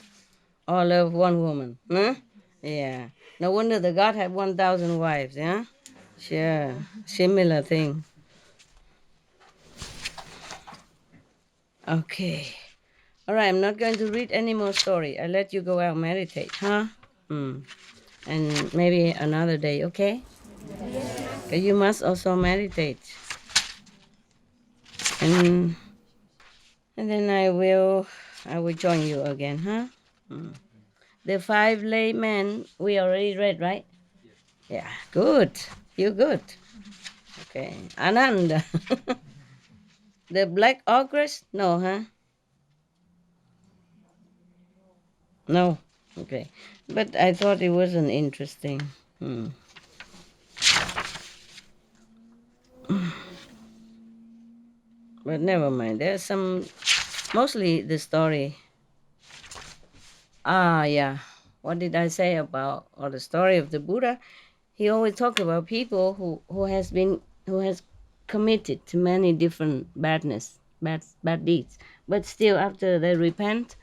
[SPEAKER 3] All love one woman. Huh? Yeah. No wonder the God had 1,000 wives, yeah? Sure. Similar thing. Okay. All right, I'm not going to read any more story. I'll let you go out and meditate, huh? And maybe another day, okay? 'Cause you must also meditate. And then I will join you again, huh? The 5 laymen we already read, right? Yeah, good. You good. Okay. Anand. The black ogress? No, huh? No. Okay. But I thought it wasn't interesting. But never mind. There's some, mostly the story. Yeah. What did I say about or the story of the Buddha? He always talked about people who has committed to many different bad deeds, but still after they repent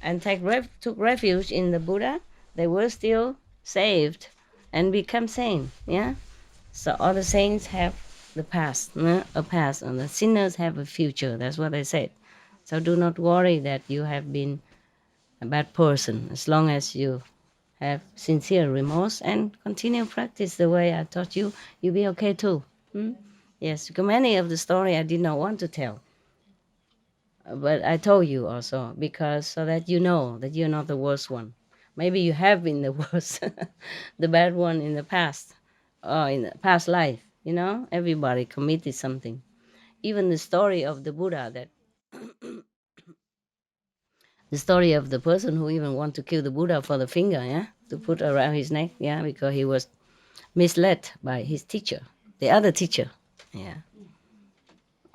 [SPEAKER 3] and took refuge in the Buddha, they were still saved and become saint. Yeah. So all the saints have the past, a past, and the sinners have a future. That's what I said. So do not worry that you have been a bad person. As long as you have sincere remorse and continue practice the way I taught you, you'll be okay too. Yes, because many of the story I did not want to tell. But I told you also because so that you know that you're not the worst one. Maybe you have been the worst, the bad one in the past, or in the past life. You know, everybody committed something. Even the story of the Buddha, that the story of the person who even want to kill the Buddha for the finger, yeah, to put around his neck, yeah, because he was misled by his teacher, the other teacher, yeah,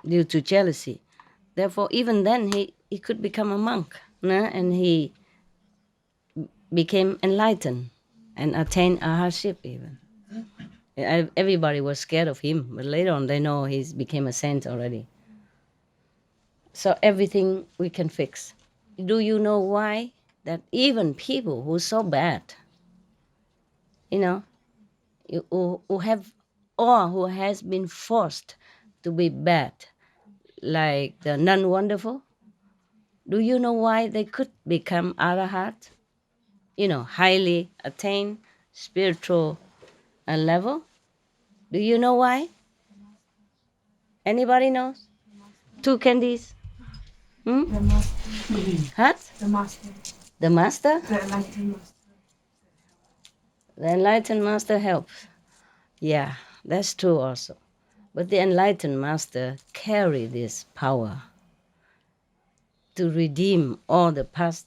[SPEAKER 3] due to jealousy. Therefore, even then he could become a monk, and he became enlightened and attained a hardship even. Everybody was scared of him, but later on they know he's became a saint already. So everything we can fix. Do you know why? That even people who are so bad, you know, who have or who has been forced to be bad, like the non-wonderful, do you know why they could become arahat? You know, highly attained spiritual level. Do you know why? Anybody knows? 2 candies.
[SPEAKER 7] The master.
[SPEAKER 3] What?
[SPEAKER 7] The master.
[SPEAKER 3] The master? The enlightened master helps. Yeah, that's true also. But the enlightened master carry this power to redeem all the past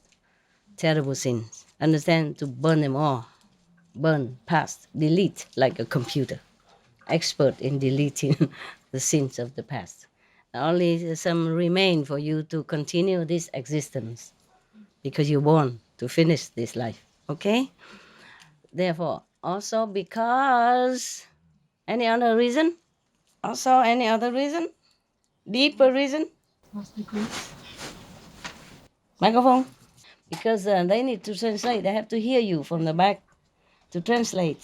[SPEAKER 3] terrible sins. Understand? To burn them all. Burn, past, delete like a computer. Expert in deleting the sins of the past. Only some remain for you to continue this existence because you're born to finish this life. Okay? Therefore, also because any other reason? Also any other reason? Deeper reason? Microphone? Because they need to translate. They have to hear you from the back to translate.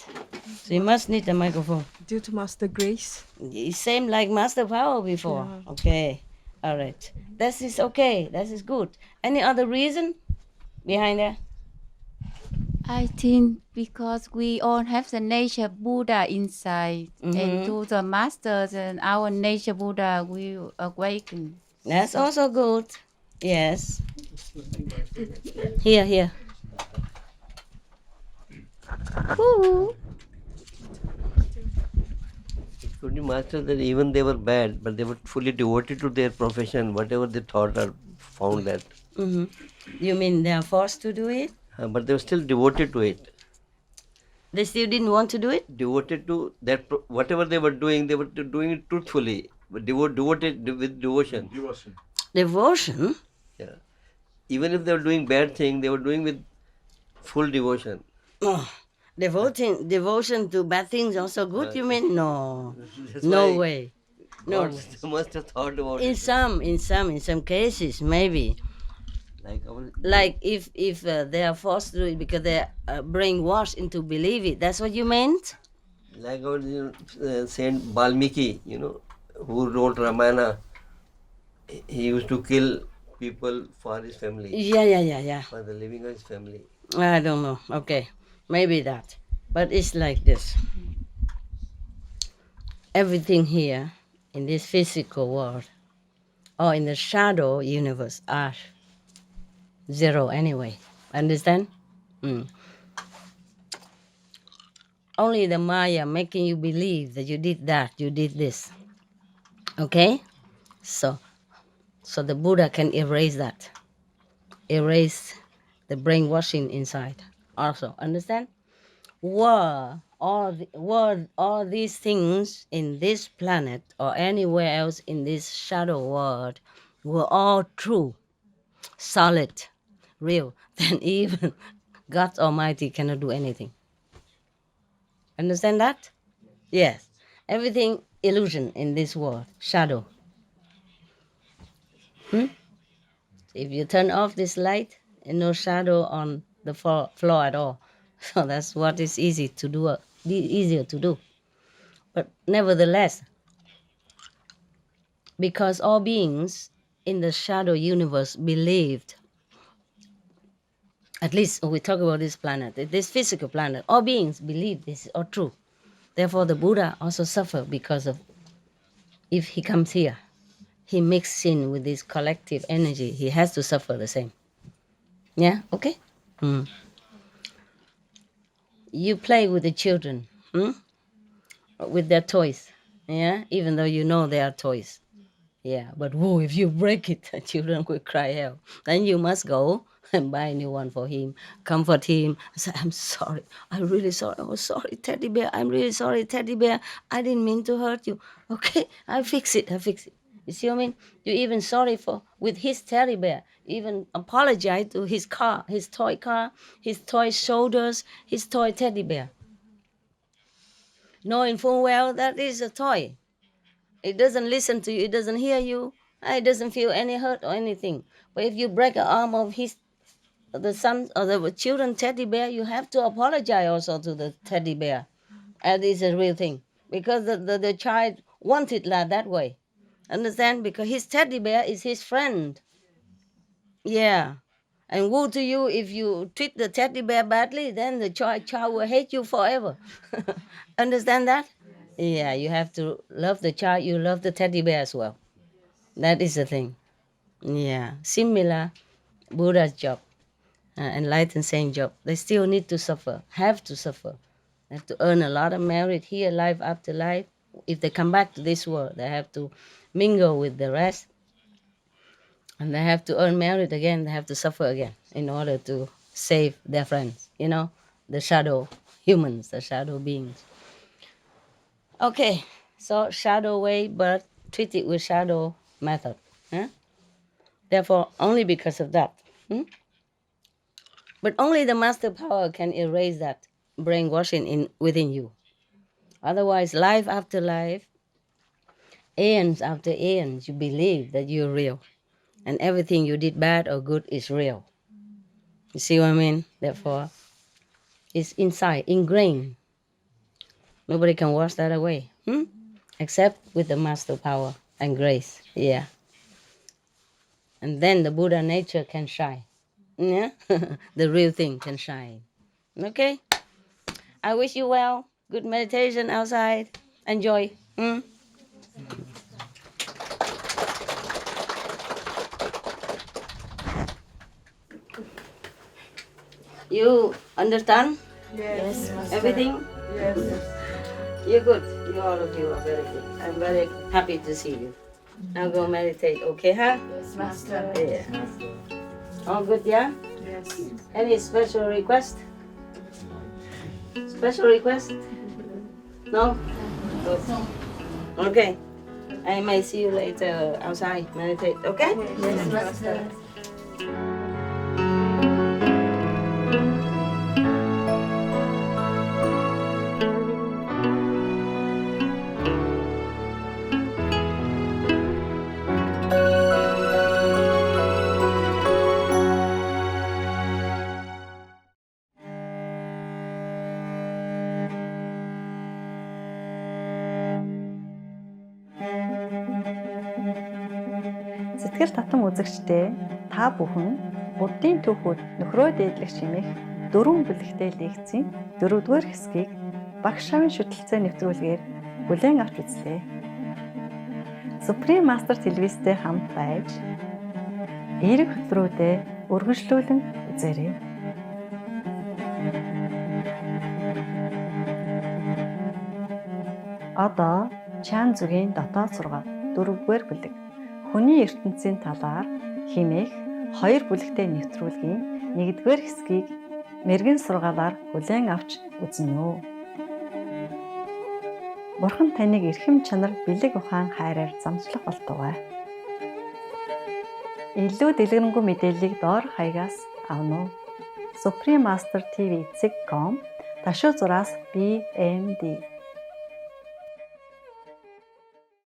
[SPEAKER 3] So you must need a microphone.
[SPEAKER 8] Due to Master Grace.
[SPEAKER 3] It's same like Master Power before.
[SPEAKER 8] Yeah.
[SPEAKER 3] Okay. All right. That is okay. That is good. Any other reason behind that?
[SPEAKER 4] I think because we all have the nature Buddha inside, and to the masters and our nature Buddha will awaken.
[SPEAKER 3] That's also good. Yes. Here. Woo.
[SPEAKER 9] Could you master that even they were bad, but they were fully devoted to their profession, whatever they thought or found that.
[SPEAKER 3] You mean they are forced to do it?
[SPEAKER 9] But they were still devoted to it.
[SPEAKER 3] They still didn't want to do it?
[SPEAKER 9] Devoted to that, whatever they were doing it truthfully, but devoted with devotion.
[SPEAKER 3] Devotion?
[SPEAKER 9] Yeah. Even if they were doing bad things, they were doing with full devotion.
[SPEAKER 3] Oh, devotion to bad things also good, you mean? No.
[SPEAKER 9] That's
[SPEAKER 3] No
[SPEAKER 9] why
[SPEAKER 3] way. No.
[SPEAKER 9] God must have thought about
[SPEAKER 3] In
[SPEAKER 9] it.
[SPEAKER 3] some cases, maybe. Like if they are forced to do it because they are brainwashed into believe it. That's what you meant?
[SPEAKER 9] Like our Saint Valmiki, who wrote Ramayana, he used to kill people for his family.
[SPEAKER 3] Yeah.
[SPEAKER 9] For the living of his family.
[SPEAKER 3] I don't know. Okay, maybe that. But it's like this. Everything here in this physical world or in the shadow universe are zero anyway. Understand? Only the Maya making you believe that you did that, you did this. Okay? So the Buddha can erase that. Erase the brainwashing inside. Also, understand? Were all these things in this planet or anywhere else in this shadow world were all true, solid, real, then even God Almighty cannot do anything. Understand that? Yes. Everything illusion in this world, shadow. If you turn off this light, no shadow on the floor at all. So that's what is easier to do. But nevertheless, because all beings in the shadow universe believed, at least we talk about this planet, this physical planet, all beings believe this is all true. Therefore, the Buddha also suffer because of, if he comes here, he mixes in with this collective energy, he has to suffer the same. Yeah, okay? You play with the children, with their toys, yeah, even though you know they are toys. Yeah, but whoa, if you break it, the children will cry hell. Then you must go and buy a new one for him, comfort him. Say, I'm sorry, I'm really sorry. Oh, sorry, teddy bear, I'm really sorry, teddy bear. I didn't mean to hurt you. Okay, I'll fix it. You see what I mean? You're even sorry with his teddy bear. Even apologize to his car, his toy shoulders, his toy teddy bear. Knowing full well that is a toy. It doesn't listen to you, it doesn't hear you, it doesn't feel any hurt or anything. But if you break an arm of the son or the children teddy bear, you have to apologize also to the teddy bear. And it's a real thing. Because the child wanted that way. Understand? Because his teddy bear is his friend. Yeah. And woe to you if you treat the teddy bear badly, then the child will hate you forever. Understand that? Yeah, you have to love the child, you love the teddy bear as well. That is the thing. Yeah, similar Buddha's job. enlightened saint job, they still need to suffer, have to suffer. They have to earn a lot of merit here, life after life. If they come back to this world, they have to mingle with the rest. And they have to earn merit again, they have to suffer again in order to save their friends, the shadow humans, the shadow beings. Okay, so shadow way, but treated with shadow method. Therefore, only because of that. But only the master power can erase that brainwashing within you. Otherwise, life after life, aeons after aeons, you believe that you're real. And everything you did bad or good is real. You see what I mean? Therefore, it's inside, ingrained. Nobody can wash that away, except with the master power and grace. Yeah. And then the Buddha nature can shine. Yeah? The real thing can shine. Okay? I wish you well. Good meditation outside. Enjoy. You understand?
[SPEAKER 7] Yes, Master.
[SPEAKER 3] Everything?
[SPEAKER 7] Yes.
[SPEAKER 3] You're good. You all of you are very good. I'm very happy to see you. Now go meditate, okay, huh?
[SPEAKER 7] Yes, Master.
[SPEAKER 3] Yeah. All good, yeah?
[SPEAKER 7] Yes.
[SPEAKER 3] Any special request? Special request? No? Good. Okay. I may see you later outside. Meditate, okay?
[SPEAKER 7] Yes, Master.
[SPEAKER 8] Сэтгэл татам үзэгчдээ та бүхэн Буддийн түүхүүд нөхрөө дээдлэх чимэх 4 бүлэгтэй лекцийн 4-р хэсгийг багш шавын шүтэлцээ нэвтрүүлгээр бүлээн авч үзлээ. Supreme Master телевизтэй хамт байж эерэг хөтөлбөрүүдэд үргэлжлүүлэн үзээрэй. Одоо Чан зүгийн дотоод сургаал 4-р бүлэг хүний ертөнцийн талаар химээх 2 бүлэгтэй нэвтрүүлгийн 1-р хэсгийг мэргэн сургаалаар бүлээн авч үзнэ үү. Бурхан таныг эрхэм чанар бэлэг ухаан хайраар замчлах болтугай. Илүү дэлгэрэнгүй мэдээллийг доор хаягаас авна уу. Supreme Master TV.com ташуу зураас BMD